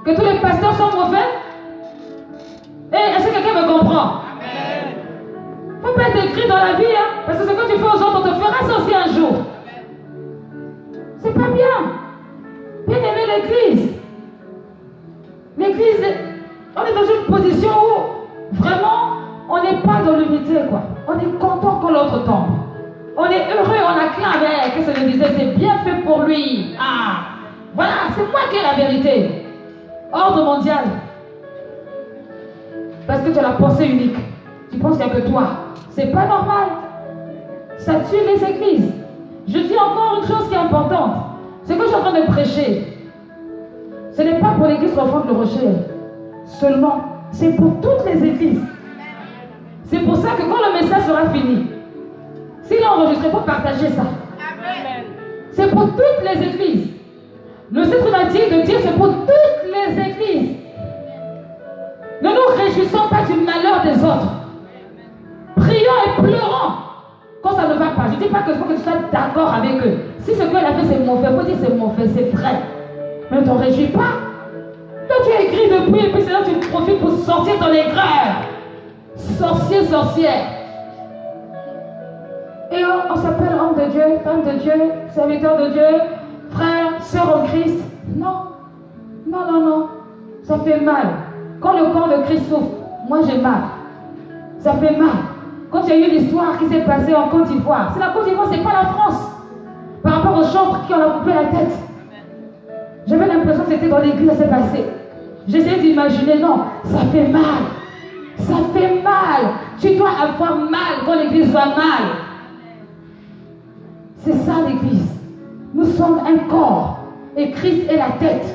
Que tous les pasteurs sont mauvais? Et est-ce que quelqu'un me comprend? Il ne faut pas être écrit dans la vie, hein? Parce que ce que tu fais aux autres, on te fera ça aussi un jour. C'est pas bien. Bien aimer l'église. L'église, on est dans une position où vraiment on n'est pas dans l'unité, quoi. On est content quand l'autre tombe. On est heureux, on acclame. Qu'est-ce que je disais? C'est bien fait pour lui. Ah, voilà, c'est moi qui ai la vérité. Ordre mondial. Parce que tu as la pensée unique. Tu penses qu'il n'y a que toi. C'est pas normal. Ça tue les églises. Je dis encore une chose qui est importante. Ce que je suis en train de prêcher, ce n'est pas pour l'église L'Enfant de Rocher seulement. C'est pour toutes les églises. C'est pour ça que quand le message sera fini, s'il est enregistré, il faut partager ça. C'est pour toutes les églises. Le Seigneur m'a dit de dire c'est pour toutes les églises. Ne nous réjouissons pas du malheur des autres. Prions et pleurons quand ça ne va pas. Je ne dis pas qu'il faut que tu sois d'accord avec eux. Si ce qu'elle a fait c'est mauvais, il faut dire c'est mauvais, c'est vrai. Mais ne t'en réjouis pas. Toi tu as écrit depuis et puis c'est là que tu profites pour sortir ton aigreur. Sorcier, sorcière. Et on s'appelle homme de Dieu, femme de Dieu, serviteur de Dieu, frère, sœur en Christ. Non. Ça fait mal. Quand le corps de Christ souffre, moi j'ai mal. Ça fait mal. Quand il y a eu l'histoire qui s'est passée en Côte d'Ivoire, c'est la Côte d'Ivoire, c'est pas la France. Par rapport aux chantres qui ont coupé la tête. J'avais l'impression que c'était dans l'église que ça s'est passé. J'essayais d'imaginer, non, ça fait mal. Ça fait mal. Tu dois avoir mal quand l'église va mal. C'est ça l'église. Nous sommes un corps et Christ est la tête.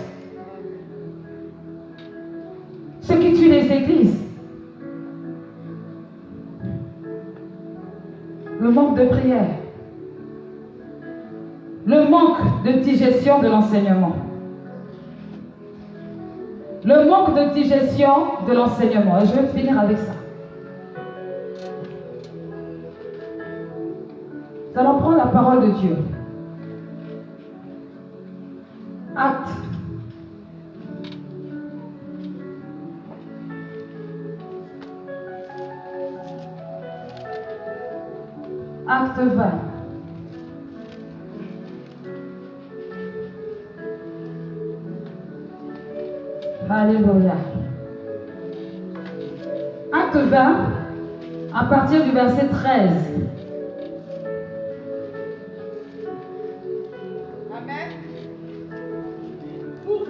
Ce qui tue les églises, le manque de prière, le manque de digestion de l'enseignement. Le manque de digestion de l'enseignement. Et je vais finir avec ça. Nous allons prendre la parole de Dieu. Acte. Acte 20. Alléluia. Acte 20, à partir du verset 13. Amen. Pour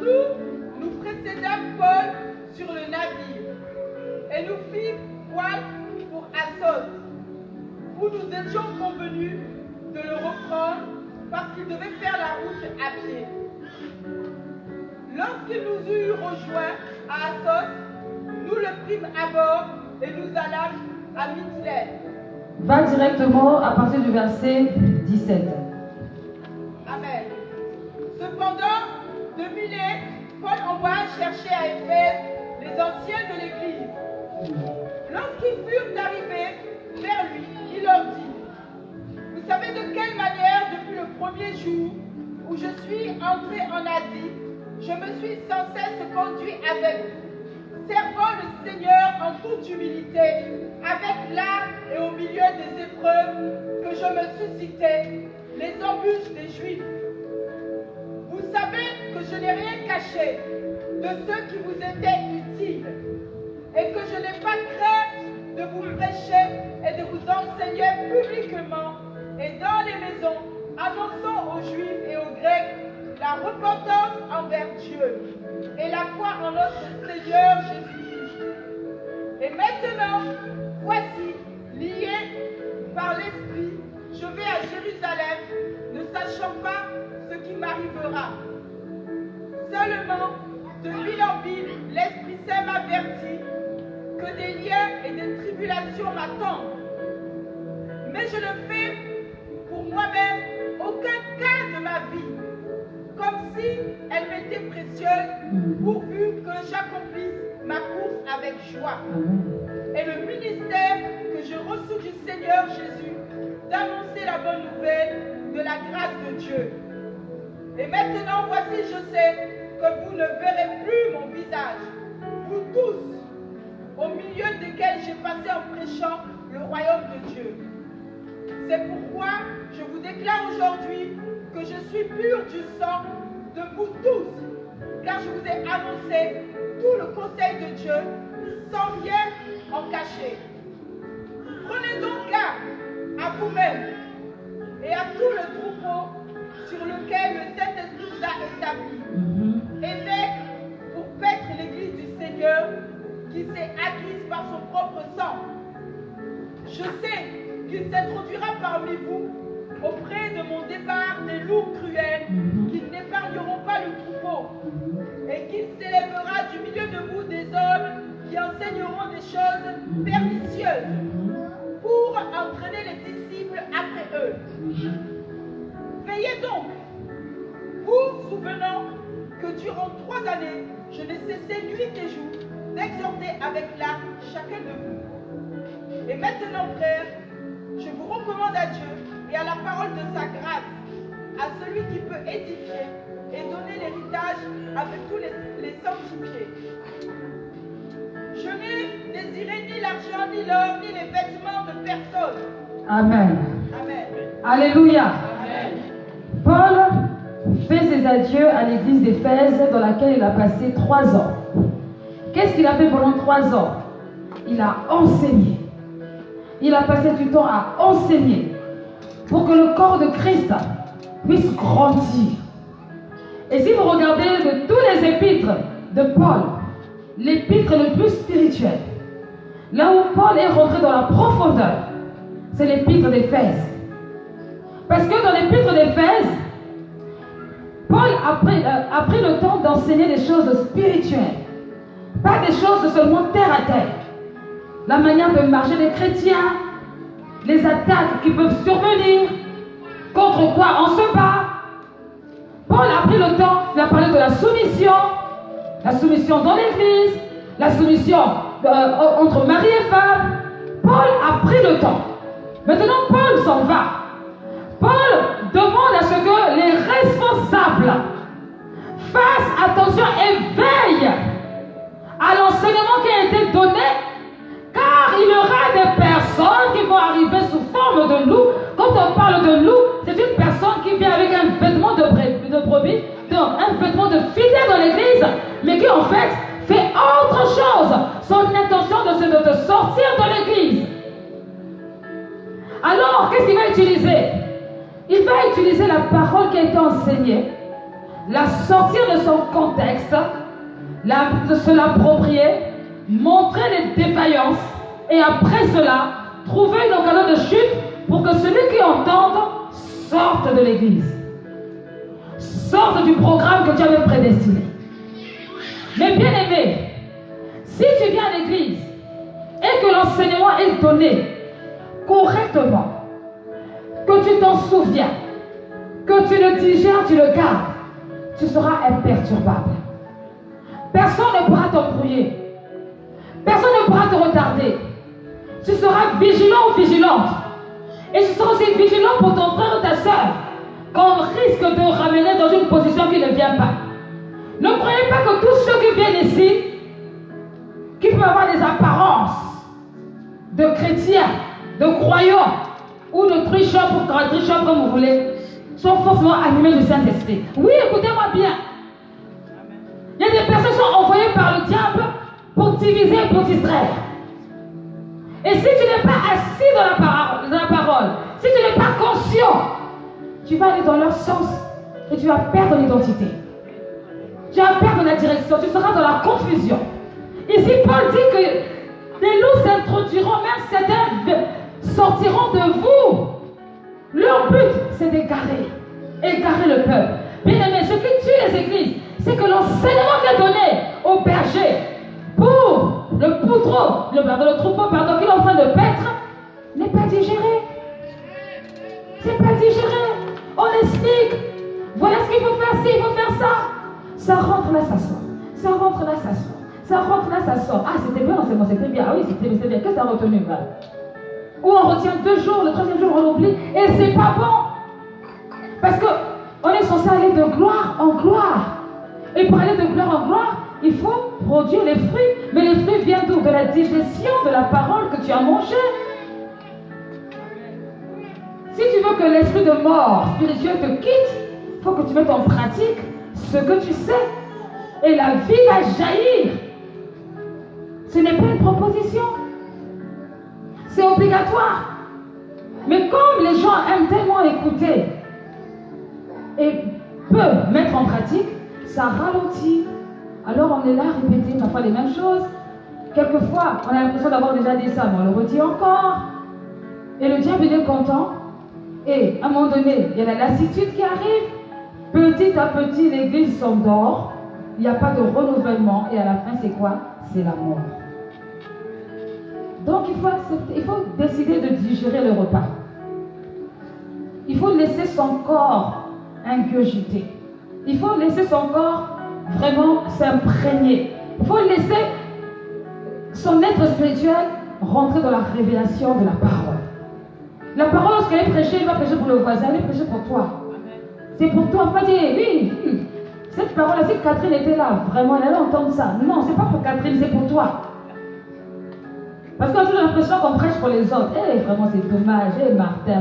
nous précéda Paul sur le navire et nous fîmes voile pour Assos, où nous étions convenus de le reprendre parce qu'il devait faire la route à pied. Lorsqu'il nous eut rejoints à Assos, nous le prîmes à bord et nous allâmes à Mytilène. va directement à partir du verset 17. Amen. Cependant, de Milet, Paul envoya chercher à Éphèse les anciens de l'Église. Lorsqu'ils furent arrivés vers lui, il leur dit: vous savez de quelle manière, depuis le premier jour où je suis entré en Asie, je me suis sans cesse conduit avec vous, servant le Seigneur en toute humilité, avec l'art et au milieu des épreuves que je me suscitais, les embûches des Juifs. Vous savez que je n'ai rien caché de ceux qui vous étaient utiles, et que je n'ai pas craint de vous prêcher et de vous enseigner publiquement et dans les maisons, annonçant aux Juifs et aux Grecs la repentance envers Dieu et la foi en notre Seigneur Jésus-Christ. Et maintenant, voici, lié par l'Esprit, je vais à Jérusalem, ne sachant pas ce qui m'arrivera. Seulement, de ville en ville, l'Esprit Saint m'avertit que des liens et des tribulations m'attendent. Mais je ne fais pour moi-même aucun cas de ma vie, comme si elle m'était précieuse, pourvu que j'accomplisse ma course avec joie. Et le ministère que j'ai reçu du Seigneur Jésus, d'annoncer la bonne nouvelle de la grâce de Dieu. Et maintenant, voici, je sais que vous ne verrez plus mon visage, vous tous, au milieu desquels j'ai passé en prêchant le royaume de Dieu. C'est pourquoi je vous déclare aujourd'hui que je suis pur du sang de vous tous, car je vous ai annoncé tout le conseil de Dieu sans rien en cacher. Prenez donc garde à vous-même et à tout le troupeau sur lequel le Saint-Esprit vous a établi. Évêque pour paître l'église du Seigneur qui s'est acquise par son propre sang. Je sais qu'il s'introduira parmi vous auprès de mon départ des loups cruels qui n'épargneront pas le troupeau et qu'il s'élèvera du milieu de vous des hommes qui enseigneront des choses pernicieuses pour entraîner les disciples après eux. Veillez donc, vous souvenant que durant 3 années, je n'ai cessé nuit et jour d'exhorter avec l'art chacun de vous. Et maintenant, frères, je vous recommande à Dieu et à la parole de sa grâce, à celui qui peut édifier et donner l'héritage avec tous les sanctifiés. Je n'ai désiré ni l'argent, ni l'or, ni les vêtements de personne. Amen. Amen. Alléluia. Amen. Paul fait ses adieux à l'église d'Éphèse dans laquelle il a passé 3 ans. Qu'est-ce qu'il a fait pendant 3 ans? Il a enseigné. Il a passé du temps à enseigner pour que le corps de Christ puisse grandir. Et si vous regardez de tous les épîtres de Paul, l'épître le plus spirituel, là où Paul est rentré dans la profondeur, c'est l'épître d'Éphèse. Parce que dans l'épître d'Éphèse, Paul a pris le temps d'enseigner des choses spirituelles, pas des choses seulement terre à terre. La manière de marcher des chrétiens, les attaques qui peuvent survenir, contre quoi on se bat. Paul a pris le temps, il a parlé de la soumission dans l'église, la soumission entre mari et femme. Paul a pris le temps. Maintenant, Paul s'en va. Paul demande à ce que les responsables fassent attention et veillent à l'enseignement qui a été donné, car il y aura des personnes qui vont arriver sous forme de loup. Quand on parle de loup, c'est une personne qui vient avec un vêtement de brebis, donc un vêtement de fidèle dans l'église, mais qui en fait autre chose. Son intention c'est de te sortir de l'église. Alors, qu'est-ce qu'il va utiliser? Il va utiliser la parole qui a été enseignée, la sortir de son contexte, de se l'approprier, montrer les défaillances et après cela, trouver une occasion de chute pour que celui qui entende sorte de l'église, sorte du programme que Dieu avait prédestiné. Mais bien aimé, si tu viens à l'église et que l'enseignement est donné correctement, que tu t'en souviens, que tu le digères, tu le gardes, tu seras imperturbable. Personne ne pourra t'embrouiller. Personne ne pourra te retarder. Tu seras vigilant ou vigilante. Et tu seras aussi vigilant pour ton frère ou ta soeur quand on risque de te ramener dans une position qui ne vient pas. Ne croyez pas que tous ceux qui viennent ici, qui peuvent avoir des apparences de chrétiens, de croyants ou de tricheurs comme vous voulez, sont forcément animés du Saint-Esprit. Oui, écoutez-moi bien. Il y a des personnes qui sont envoyées par le diable pour diviser et pour distraire. Et si tu n'es pas assis dans la parole, si tu n'es pas conscient, tu vas aller dans leur sens et tu vas perdre l'identité. Tu vas perdre la direction, tu seras dans la confusion. Ici, Paul dit que des loups s'introduiront, même certains sortiront de vous. Leur but, c'est égarer le peuple. Bien aimé, ce qui tue les églises, c'est que l'enseignement qui est donné aux bergers pour le troupeau qu'il est en train de paître n'est pas digéré. C'est pas digéré. On explique. Voilà ce qu'il faut faire, ci, il faut faire ça. Ça rentre là, ça sort. Ça rentre là, ça sort. Ça rentre là, ça sort. Ah, c'était bien l'enseignement, c'était bien. Ah oui, c'était bien. Qu'est-ce que tu as retenu, voilà. Ou on retient 2 jours, le 3e jour on oublie. Et c'est pas bon. Parce qu'on est censé aller de gloire en gloire. Et pour aller de gloire en gloire, il faut produire les fruits. Mais les fruits viennent d'où? De la digestion de la parole que tu as mangée. Si tu veux que l'esprit de mort spirituelle te quitte, il faut que tu mettes en pratique ce que tu sais. Et la vie va jaillir. Ce n'est pas une proposition. C'est obligatoire. Mais comme les gens aiment tellement écouter et peuvent mettre en pratique, ça ralentit. Alors on est là à répéter parfois les mêmes choses. Quelquefois, on a l'impression d'avoir déjà dit ça, mais on le redit encore. Et le diable est content. Et à un moment donné, il y a la lassitude qui arrive. Petit à petit, l'église s'endort. Il n'y a pas de renouvellement. Et à la fin, c'est quoi? C'est la mort. Donc il faut décider de digérer le repas. Il faut laisser son corps ingurgiter. Il faut laisser son corps vraiment s'imprégner. Il faut laisser son être spirituel rentrer dans la révélation de la parole. La parole, lorsqu'elle est prêchée, elle va prêcher pour le voisin, elle est prêchée pour toi. C'est pour toi. Pas dire, oui, cette parole-là, si Catherine était là, vraiment, elle allait entendre ça. Non, c'est pas pour Catherine, c'est pour toi. Parce qu'on a toujours l'impression qu'on prêche pour les autres. Vraiment, c'est dommage. Martin.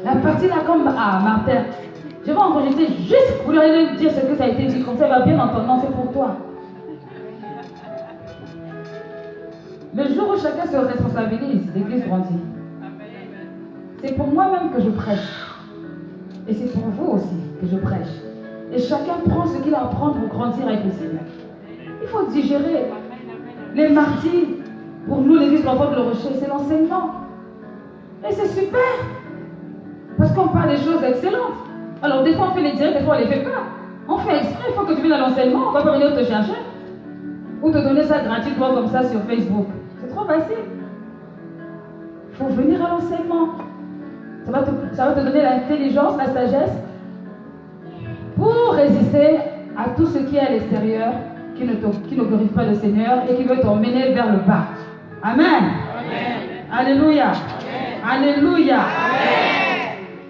La partie là, comme, Martin, je vais enregistrer juste pour lui dire ce que ça a été dit. Comme ça, elle va bien entendre. Non, c'est pour toi. Le jour où chacun se responsabilise, l'église grandit. C'est pour moi-même que je prêche. Et c'est pour vous aussi que je prêche. Et chacun prend ce qu'il a à prendre pour grandir avec le Seigneur. Il faut digérer. Les mardis, pour nous, l'église de le Rocher, c'est l'enseignement. Et c'est super. Parce qu'on parle des choses excellentes. Alors, des fois, on fait les directs, des fois, on ne les fait pas. On fait exprès, il faut que tu viennes à l'enseignement. On ne va pas venir te chercher. Ou te donner ça gratuitement comme ça sur Facebook. C'est trop facile. Il faut venir à l'enseignement. Ça va te donner l'intelligence, la sagesse pour résister à tout ce qui est à l'extérieur qui ne glorifie pas le Seigneur et qui veut t'emmener vers le bas. Amen. Amen. Alléluia. Amen. Alléluia.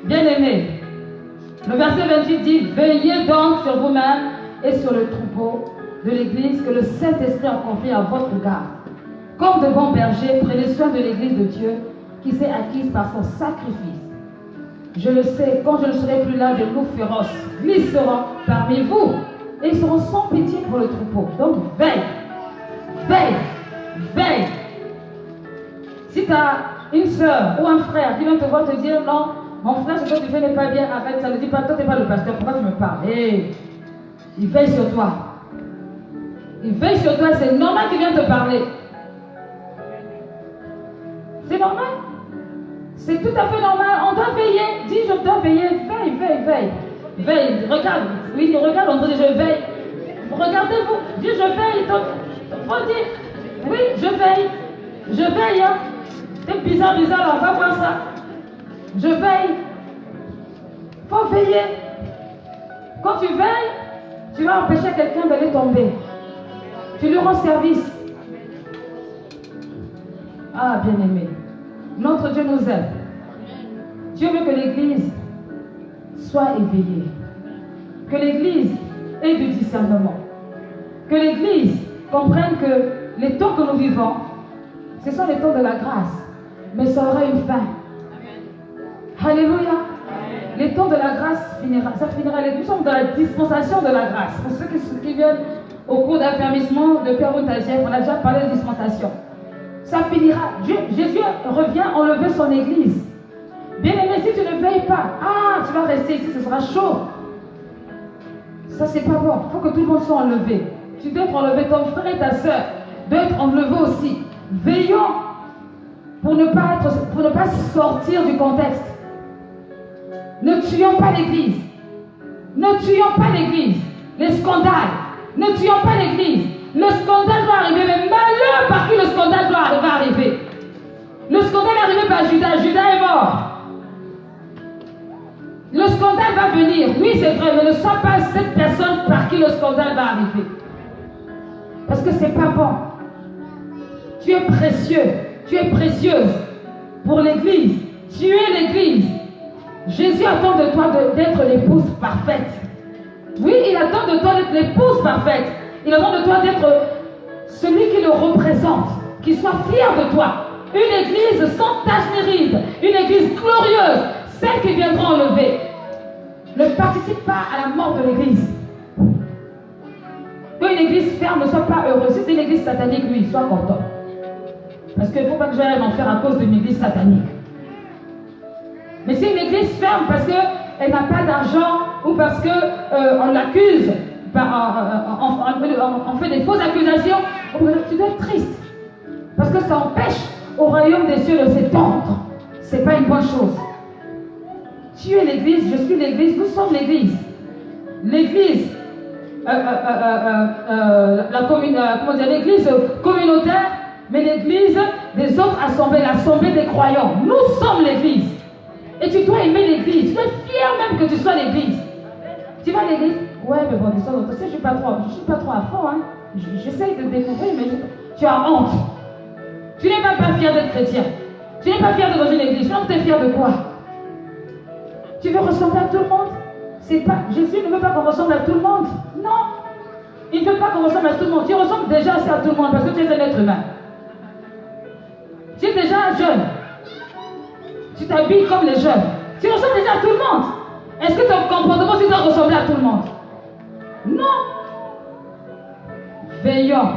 Bien-aimés, le verset 28 dit: veillez donc sur vous-même et sur le troupeau de l'église que le Saint-Esprit a confié à votre garde. Comme de bons bergers, prenez soin de l'église de Dieu qui s'est acquise par son sacrifice. Je le sais, quand je ne serai plus là, des loups féroces glisseront parmi vous et ils seront sans pitié pour le troupeau. Donc veille, veille, veille. Si tu as une soeur ou un frère qui vient te voir te dire: non, mon frère, ce que tu fais n'est pas bien, arrête, ça ne dit pas, toi tu n'es pas le pasteur, pourquoi tu me parles? Il veille sur toi. Il veille sur toi, c'est normal qu'il vienne te parler. C'est normal. C'est tout à fait normal. On doit veiller. Dis: je dois veiller. Veille, veille, veille. Veille. Regarde. Oui, regarde. On dit: je veille. Regardez-vous. Dis: je veille. Il faut dire: oui, je veille. Je veille. Hein. C'est bizarre, là, on va voir ça. Je veille. Faut veiller. Quand tu veilles, tu vas empêcher quelqu'un d'aller tomber. Tu lui rends service. Ah, bien-aimé, notre Dieu nous aime. Dieu veut que l'Église soit éveillée. Que l'Église ait du discernement. Que l'Église comprenne que les temps que nous vivons, ce sont les temps de la grâce. Mais ça aura une fin. Alléluia. Les temps de la grâce finira. Ça finira. Nous sommes dans la dispensation de la grâce. Pour ceux qui viennent au cours d'affermissement de Père Outazief, on a déjà parlé de dispensation. Ça finira. Jésus revient enlever son Église. Bien-aimé, si tu ne veilles pas, tu vas rester ici, ce sera chaud. Ça, c'est pas bon. Il faut que tout le monde soit enlevé. Tu dois être enlevé, ton frère et ta soeur doivent être enlevés aussi. Veillons pour ne pas sortir du contexte. Ne tuons pas l'Église. Ne tuons pas l'Église. Les scandales. Ne tuons pas l'Église. Le scandale va arriver, mais malheur par qui le scandale va arriver. Le scandale est arrivé par Judas. Judas est mort. Le scandale va venir. Oui, c'est vrai, mais ne sois pas cette personne par qui le scandale va arriver. Parce que c'est pas bon. Tu es précieux. Tu es précieuse pour l'Église. Tu es l'Église. Jésus attend de toi d'être l'épouse parfaite. Oui, il attend de toi d'être l'épouse parfaite. Il attend de toi d'être celui qui le représente, qui soit fier de toi. Une église sans tache ni ride, une église glorieuse, celle qui viendra enlever. Ne participe pas à la mort de l'église. Qu'une église ferme ne soit pas heureuse. Si c'est une église satanique, oui, sois content. Parce qu'il ne faut pas que j'aille en faire à cause d'une église satanique. Mais si une église ferme parce qu'elle n'a pas d'argent ou parce qu'on l'accuse, on fait des fausses accusations, tu dois être triste. Parce que ça empêche au royaume des cieux de s'étendre. Ce n'est pas une bonne chose. Tu es l'église, je suis l'église, nous sommes l'église. L'église, l'église communautaire, mais l'église des autres assemblées, l'assemblée des croyants. Nous sommes l'église. Et tu dois aimer l'église. Tu dois être fier même que tu sois l'église. Tu vas à l'église? Ouais, mais bon, tu sais, je ne suis pas trop à fond. Hein. J'essaye de découvrir, mais tu as honte. Tu n'es même pas fier d'être chrétien. Tu n'es pas fier de dans une église. Donc tu es fier de quoi? Tu veux ressembler à tout le monde? Jésus ne veut pas qu'on ressemble à tout le monde. Non. Il ne veut pas qu'on ressemble à tout le monde. Tu ressembles déjà assez à tout le monde parce que tu es un être humain. Tu es déjà jeune. Tu t'habilles comme les jeunes. Tu ressembles déjà à tout le monde. Est-ce que ton comportement, tu dois ressembler à tout le monde? Non. Veillons.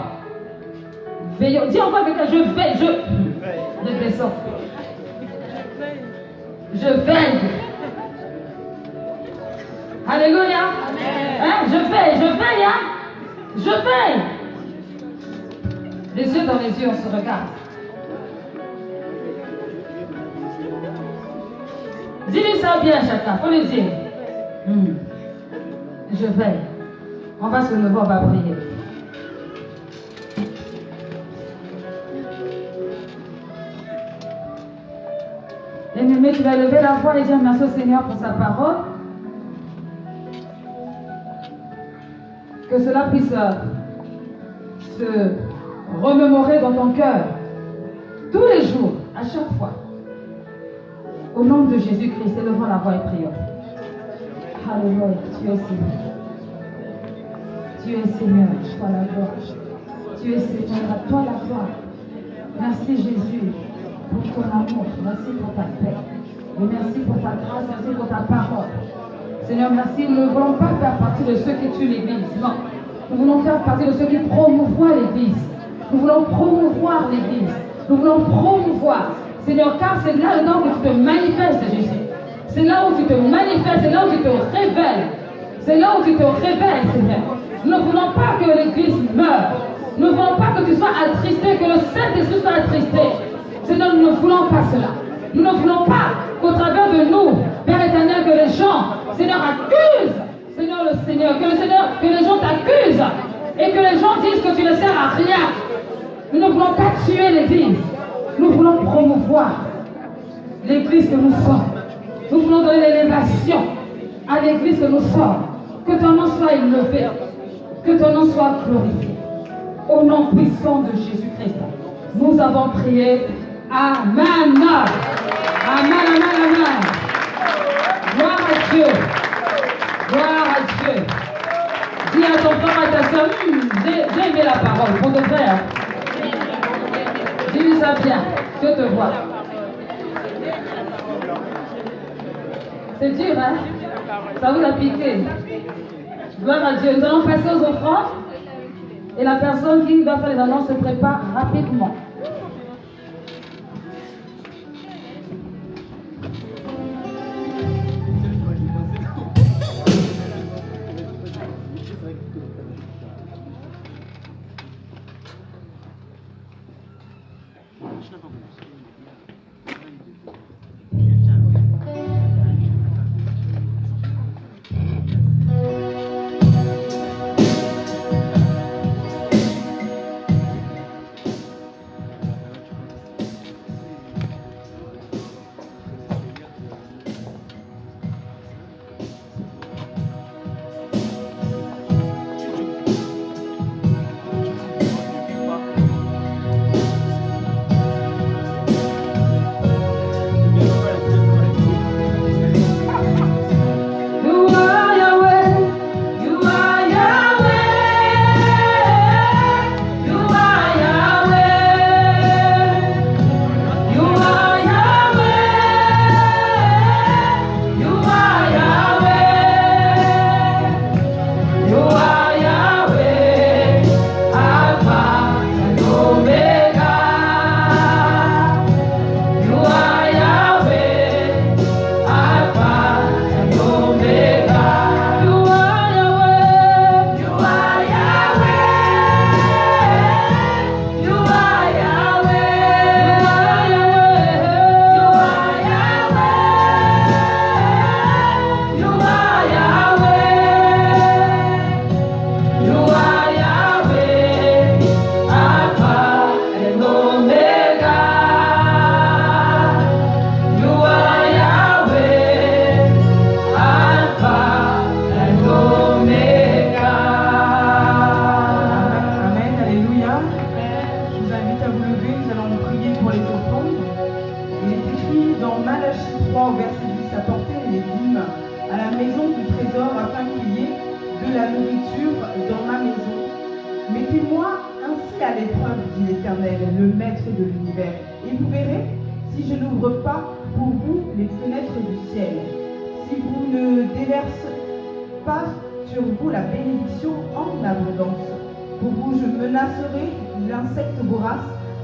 Veillons. Dis encore à quelqu'un, je veille. Je descends. Je veille. Alléluia. Hein? Je veille, hein? Je veille. Les yeux dans les yeux, on se regarde. Dis-lui ça bien, chacun. Faut lui dire. Je veille. On va se lever, on va prier. Bien-aimé, tu vas lever la voix et dire merci au Seigneur pour sa parole. Que cela puisse se remémorer dans ton cœur tous les jours, à chaque fois. Au nom de Jésus-Christ, élevons la voix et prions. Alléluia, tu es Seigneur. Tu es Seigneur, toi la gloire. Tu es Seigneur, à toi la gloire. Merci Jésus pour ton amour, merci pour ta paix. Et merci pour ta grâce, merci pour ta parole. Seigneur, merci, nous ne voulons pas faire partie de ceux qui tuent l'Église, non. Nous voulons faire partie de ceux qui promouvoient l'Église. Nous voulons promouvoir l'Église. Nous voulons promouvoir. Seigneur, car c'est là-dedans que tu te manifestes, Jésus. C'est là où tu te manifestes, c'est là où tu te révèles. C'est là où tu te révèles, Seigneur. Nous ne voulons pas que l'Église meure. Nous ne voulons pas que tu sois attristé, que le Saint-Esprit soit attristé. Seigneur, nous ne voulons pas cela. Nous ne voulons pas qu'au travers de nous, Père éternel, que les gens, Seigneur, accusent, Seigneur, que les gens t'accusent et que les gens disent que tu ne sers à rien. Nous ne voulons pas tuer l'Église. Nous voulons promouvoir l'église que nous sommes. Nous voulons donner l'élévation à l'église que nous sommes. Que ton nom soit élevé. Que ton nom soit glorifié. Au nom puissant de Jésus-Christ, nous avons prié. Amen. Amen, amen, amen. Gloire à Dieu. Gloire à Dieu. Dis à ton frère, à ta soeur, j'ai aimé la parole. Pour te faire. Dis-lui ça bien. Je te vois. C'est dur, hein? Ça vous a piqué. Gloire à Dieu. Nous allons passer aux offrandes. Et la personne qui va faire les annonces se prépare rapidement.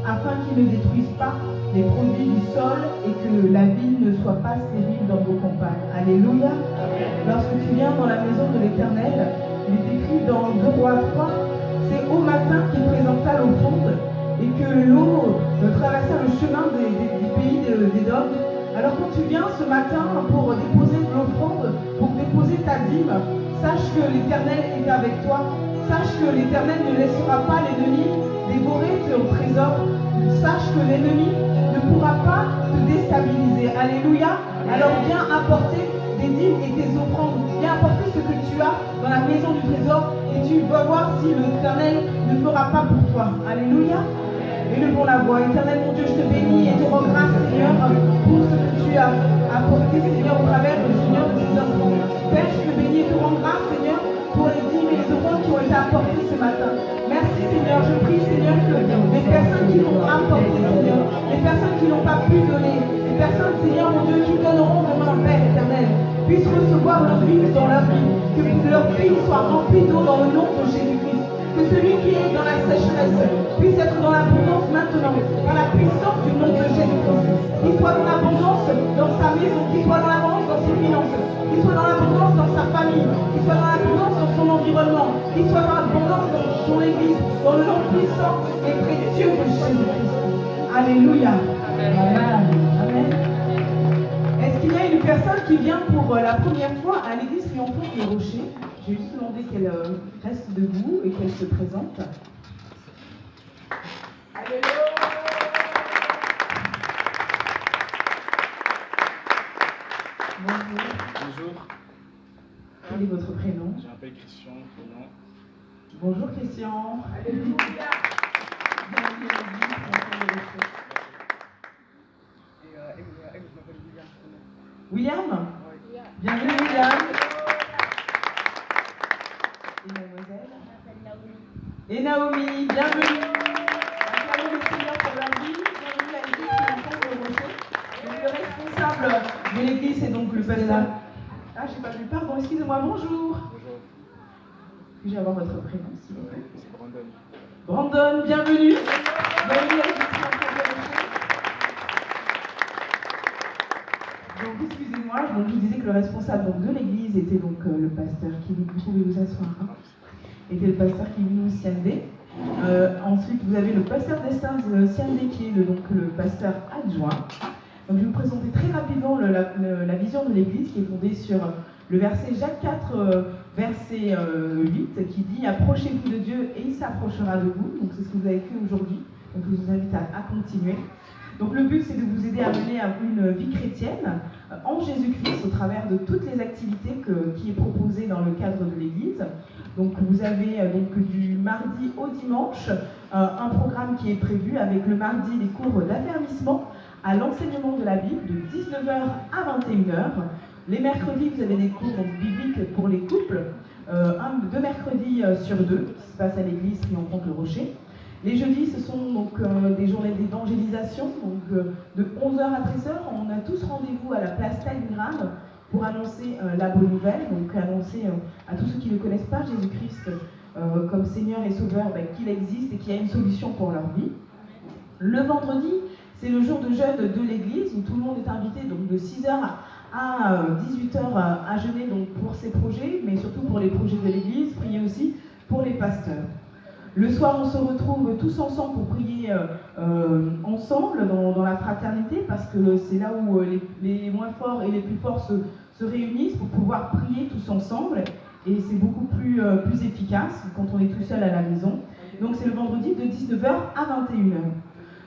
Afin qu'ils ne détruisent pas les produits du sol et que la vie ne soit pas stérile dans vos campagnes. Alléluia. Lorsque tu viens dans la maison de l'Éternel, il est écrit dans 2 Rois 3, c'est au matin qu'il présenta l'offrande et que l'eau traversa le chemin du pays d'Édom. Alors quand tu viens ce matin pour déposer de l'offrande, pour déposer ta dîme, sache que l'Éternel est avec toi. Sache que l'Éternel ne laissera pas l'ennemi dévorer ton trésor. Sache que l'ennemi ne pourra pas te déstabiliser. Alléluia. Alors viens apporter des dîmes et des offrandes. Viens apporter ce que tu as dans la maison du trésor et tu vas voir si l'Éternel ne fera pas pour toi. Alléluia. Élevons la voix. Éternel mon Dieu, je te bénis et te rends grâce, Seigneur, pour ce que tu as apporté, Seigneur, au travers de Seigneur de tes enfants. Père, je te bénis et te rends grâce, Seigneur, pour les dîmes et les offrandes qui ont été apportées ce matin. Merci, Seigneur. Je prie, Seigneur, que les personnes qui l'ont apporté, Seigneur, les personnes qui n'ont pas pu donner, les personnes, Seigneur, mon Dieu, qui donneront demain, Père éternel, puissent recevoir leur vie dans leur vie, que leur vie soit remplie d'eau dans le nom de Jésus-Christ. Que celui qui est dans la sécheresse puisse être dans l'abondance maintenant, par la puissance du nom de Jésus-Christ. Qu'il soit dans l'abondance dans sa maison, qu'il soit dans l'abondance dans ses finances, qu'il soit dans l'abondance dans sa famille, qu'il soit dans l'abondance dans son environnement, qu'il soit dans l'abondance dans son église, dans le nom puissant et précieux de Jésus-Christ. Alléluia. Amen. Amen. Est-ce qu'il y a une personne qui vient pour la première fois à l'église triomphante des Rochers? Je vais juste demander qu'elle reste debout et qu'elle se présente. Alléluia. Christian, prénom. Bonjour Christian. Alléluia. Bienvenue à l'église, Enfants de Rocher. Et je m'appelle William, prénom. William. Oui. Bienvenue William. Et mademoiselle. Et Naomi, bienvenue. Acclamons le Seigneur pour leur vie. Bienvenue à l'église Enfants de Rocher. Donc, le responsable de l'église, c'est donc le pasteur. Ah, j'ai pas vu, pardon, excusez-moi, bonjour. Bonjour. Puis-je avoir votre prénom, s'il vous plaît? C'est Brandon. Brandon, bienvenue. Bienvenue à l'église Enfants de Rocher. Donc, excusez-moi, je vous disais que le responsable donc, de l'église était donc le pasteur qui vous pouvez vous asseoir. Hein, était le pasteur qui nous Siandé. Ensuite, vous avez le pasteur d'Estaing Siandé qui est donc le pasteur adjoint. Donc, je vais vous présenter très rapidement la vision de l'église qui est fondée sur le verset Jacques 4, verset 8, qui dit « Approchez-vous de Dieu et il s'approchera de vous ». Donc, c'est ce que vous avez fait aujourd'hui. Donc, je vous invite à continuer. Donc, le but, c'est de vous aider à mener une vie chrétienne en Jésus-Christ au travers de toutes les activités qui est proposées dans le cadre de l'église. Donc, vous avez donc du mardi au dimanche un programme qui est prévu avec le mardi des cours d'affermissement à l'enseignement de la Bible de 19h à 21h. Les mercredis, vous avez des cours bibliques pour les couples, 2 mercredis sur 2 qui se passent à l'église qui rencontre le Rocher. Les jeudis, ce sont donc des journées d'évangélisation, donc de 11h à 13h. On a tous rendez-vous à la place Stalingrad pour annoncer la bonne nouvelle, donc annoncer à tous ceux qui ne connaissent pas Jésus-Christ comme Seigneur et Sauveur, qu'il existe et qu'il y a une solution pour leur vie. Le vendredi, c'est le jour de jeûne de l'église où tout le monde est invité donc de 6h à 18h à jeûner donc, pour ces projets, mais surtout pour les projets de l'église, prier aussi pour les pasteurs. Le soir, on se retrouve tous ensemble pour prier ensemble dans la fraternité parce que c'est là où les moins forts et les plus forts se réunissent pour pouvoir prier tous ensemble et c'est beaucoup plus efficace quand on est tout seul à la maison. Donc c'est le vendredi de 19h à 21h.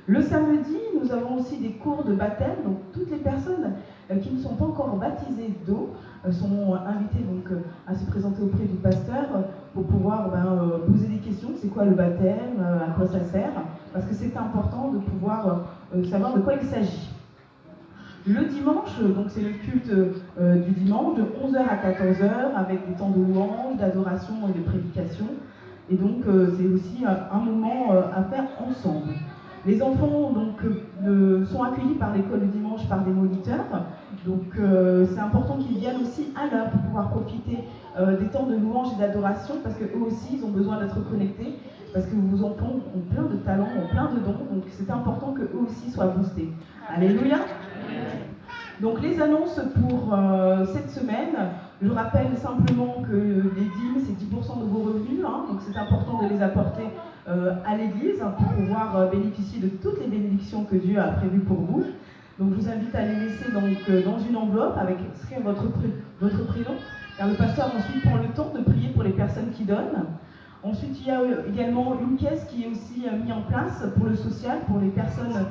Le samedi, nous avons aussi des cours de baptême, donc toutes les personnes qui ne sont pas encore baptisées d'eau sont invitées donc, à se présenter auprès du pasteur pour pouvoir poser des questions. C'est quoi le baptême, à quoi ça sert? Parce que c'est important de pouvoir savoir de quoi il s'agit. Le dimanche, donc c'est le culte du dimanche de 11h à 14h avec des temps de louange, d'adoration et de prédication. Et donc c'est aussi un moment à faire ensemble. Les enfants donc, sont accueillis par l'école le dimanche par des moniteurs, donc c'est important qu'ils viennent aussi à l'heure pour pouvoir profiter des temps de louange et d'adoration parce qu'eux aussi ils ont besoin d'être connectés, parce que vos enfants ont plein de talents, ont plein de dons, donc c'est important qu'eux aussi soient boostés. Alléluia. Donc les annonces pour cette semaine, je rappelle simplement que les dîmes c'est 10% de vos revenus, hein, donc c'est important de les apporter à l'église pour pouvoir bénéficier de toutes les bénédictions que Dieu a prévues pour vous. Donc je vous invite à les laisser donc, dans une enveloppe avec inscrire votre prénom, car le pasteur ensuite prend le temps de prier pour les personnes qui donnent. Ensuite il y a également une caisse qui est aussi mise en place pour le social, pour les personnes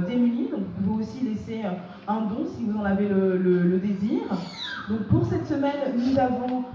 démunies. Donc vous pouvez aussi laisser un don si vous en avez le désir. Donc pour cette semaine, nous avons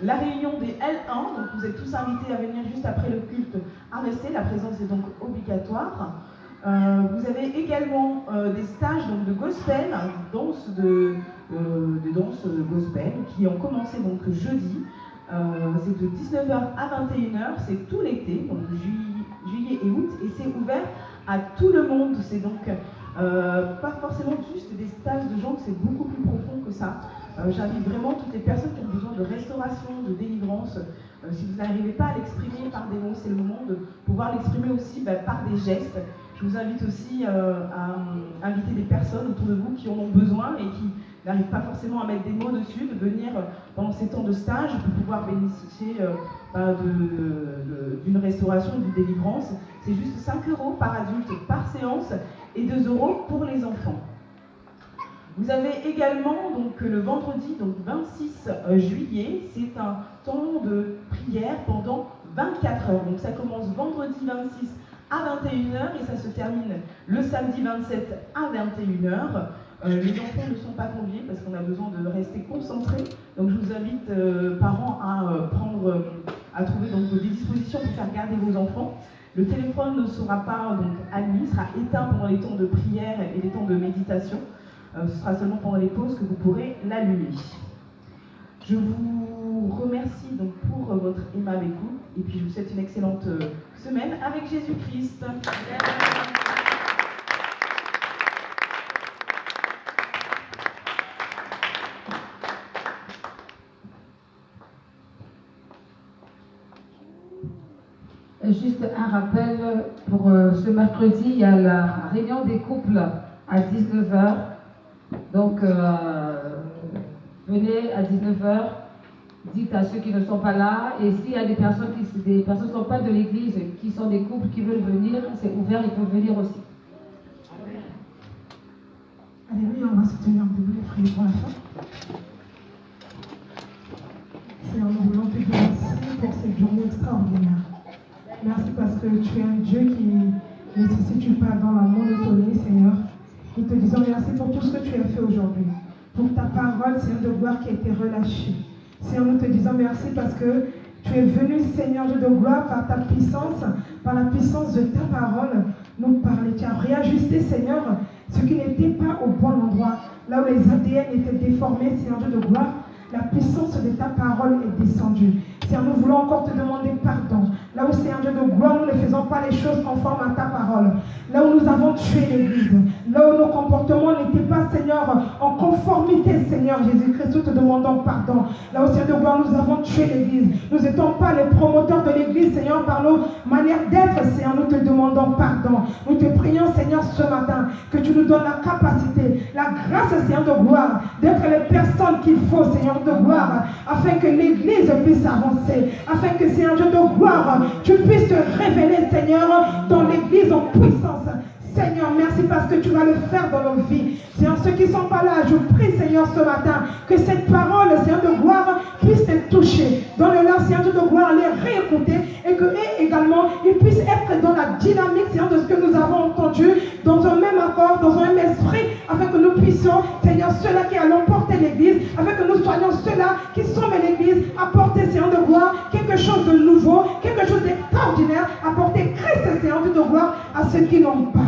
la réunion des L1, donc vous êtes tous invités à venir juste après le culte à rester, la présence est donc obligatoire. Vous avez également des stages donc, de gospel, de danse gospel, qui ont commencé donc jeudi. C'est de 19h à 21h, c'est tout l'été, donc juillet et août, et c'est ouvert à tout le monde. C'est donc pas forcément juste des stages de gens, c'est beaucoup plus profond que ça. J'invite vraiment toutes les personnes qui ont besoin de restauration, de délivrance. Si vous n'arrivez pas à l'exprimer par des mots, c'est le moment de pouvoir l'exprimer aussi par des gestes. Je vous invite aussi à inviter des personnes autour de vous qui en ont besoin et qui n'arrivent pas forcément à mettre des mots dessus, de venir pendant ces temps de stage pour pouvoir bénéficier d'une restauration, d'une délivrance. C'est juste 5 € par adulte par séance et 2 € pour les enfants. Vous avez également donc, le vendredi donc 26 juillet, c'est un temps de prière pendant 24 heures. Donc ça commence vendredi 26 à 21h et ça se termine le samedi 27 à 21h. Les enfants ne sont pas conviés parce qu'on a besoin de rester concentrés. Donc je vous invite, parents, à trouver donc, des dispositions pour faire garder vos enfants. Le téléphone ne sera pas donc, admis, sera éteint pendant les temps de prière et les temps de méditation. Ce sera seulement pendant les pauses que vous pourrez l'allumer. Je vous remercie donc pour votre aimable écoute et puis je vous souhaite une excellente semaine avec Jésus-Christ. Juste un rappel, pour ce mercredi, il y a la réunion des couples à 19h. Donc, venez à 19h, dites à ceux qui ne sont pas là. Et s'il y a des personnes qui ne sont pas de l'église, qui sont des couples qui veulent venir, c'est ouvert, ils peuvent venir aussi. Alléluia, on va se tenir debout et prier pour la fin. Seigneur, nous voulons te remercier pour cette journée extraordinaire. Merci parce que tu es un Dieu qui ne se situe pas dans la monotonie, Seigneur. Nous te disons merci pour tout ce que tu as fait aujourd'hui. Pour ta parole, Seigneur de gloire, qui a été relâchée. Seigneur, nous te disons merci parce que tu es venu, Seigneur Dieu de gloire, par ta puissance, par la puissance de ta parole, nous parler. Tu as réajusté, Seigneur, ce qui n'était pas au bon endroit. Là où les ADN étaient déformés, Seigneur Dieu de gloire, la puissance de ta parole est descendue. Seigneur, nous voulons encore te demander pardon. Là où, Seigneur Dieu de gloire, nous ne faisons pas les choses conformes à ta parole. Là où nous avons tué l'Église. Là où nos comportements n'étaient pas, Seigneur, en conformité, Seigneur Jésus-Christ, nous te demandons pardon. Là où, Seigneur de gloire, nous avons tué l'Église. Nous n'étions pas les promoteurs de l'Église, Seigneur, par nos manières d'être, Seigneur. Nous te demandons pardon. Nous te prions, Seigneur, ce matin, que tu nous donnes la capacité, la grâce, Seigneur de gloire, d'être les personnes qu'il faut, Seigneur de gloire, afin que l'Église puisse avancer, afin que, Seigneur Dieu de gloire, tu puisses te révéler, Seigneur, dans l'Église en puissance. Seigneur, merci parce que tu vas le faire dans nos vies. Seigneur, ceux qui ne sont pas là, je prie, Seigneur, ce matin, que cette parole, Seigneur de gloire, puisse te toucher. Dans le leur, Seigneur de gloire, les réécouter et que également, ils puissent être dans la dynamique, Seigneur, de ce que nous avons entendu, dans un même accord, dans un même esprit, afin que nous puissions, Seigneur, ceux-là qui allons porter l'Église, afin que nous soyons ceux-là qui sont de l'Église, apporter, Seigneur de gloire, quelque chose de nouveau, quelque chose d'extraordinaire, apporter Christ, Seigneur de gloire, à ceux qui n'ont pas.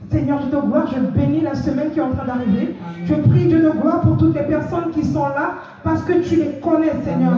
Seigneur, Dieu de gloire, je bénis la semaine qui est en train d'arriver. Je prie, Dieu de gloire, pour toutes les personnes qui sont là, parce que tu les connais, Seigneur.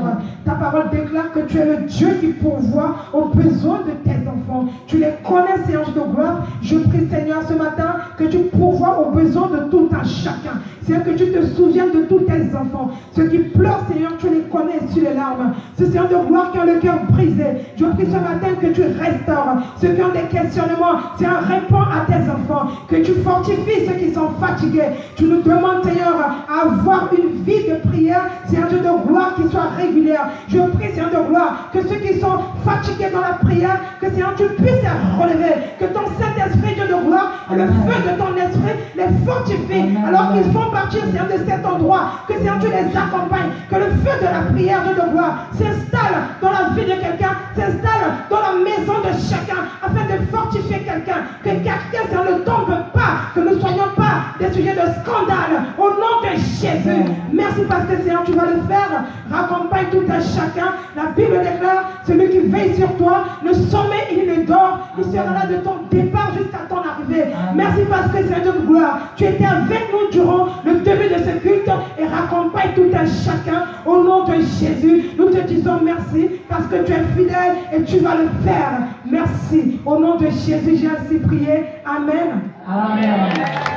Ta parole déclare que tu es le Dieu qui pourvoit aux besoins de tes enfants. Tu les connais, Seigneur, Dieu de gloire. Je prie, Seigneur, ce matin, que tu pourvois aux besoins de tout un chacun. Seigneur, que tu te souviennes de tous tes enfants. Ceux qui pleurent, Seigneur, tu les connais sur les larmes. Ceux, Seigneur de gloire, qui ont le cœur brisé. Je prie ce matin que tu restaures. Ceux qui ont des questionnements, Seigneur, réponds à tes enfants. Que tu fortifies ceux qui sont fatigués. Tu nous demandes, Seigneur, à avoir une vie de prière, Seigneur Dieu de gloire, qui soit régulière. Je prie, Seigneur de gloire, que ceux qui sont fatigués dans la prière, que Seigneur, tu puisses les relever. Que ton Saint-Esprit, Dieu de gloire, et le feu de ton esprit les fortifie. Alors qu'ils font partir, Seigneur, de cet endroit. Que Seigneur, tu les accompagnes. Que le feu de la prière, Dieu de gloire, s'installe dans la vie de quelqu'un, s'installe dans la maison de chacun, afin de fortifier quelqu'un. Que quelqu'un, Seigneur, ne tombe pas, que nous ne soyons pas des sujets de scandale. Au nom de Jésus, merci parce que, Seigneur, tu vas le faire. Raccompagne tout un chacun. La Bible déclare, celui qui veille sur toi, le sommet, il ne dort. Il sera là de ton départ jusqu'à ton arrivée. Merci parce que, Seigneur de gloire, tu étais avec nous durant le début de ce culte et raccompagne tout un chacun. Au nom de Jésus, nous te disons merci parce que tu es fidèle et tu vas le faire. Merci. Au nom de Jésus, j'ai ainsi prié. Amen. Amen.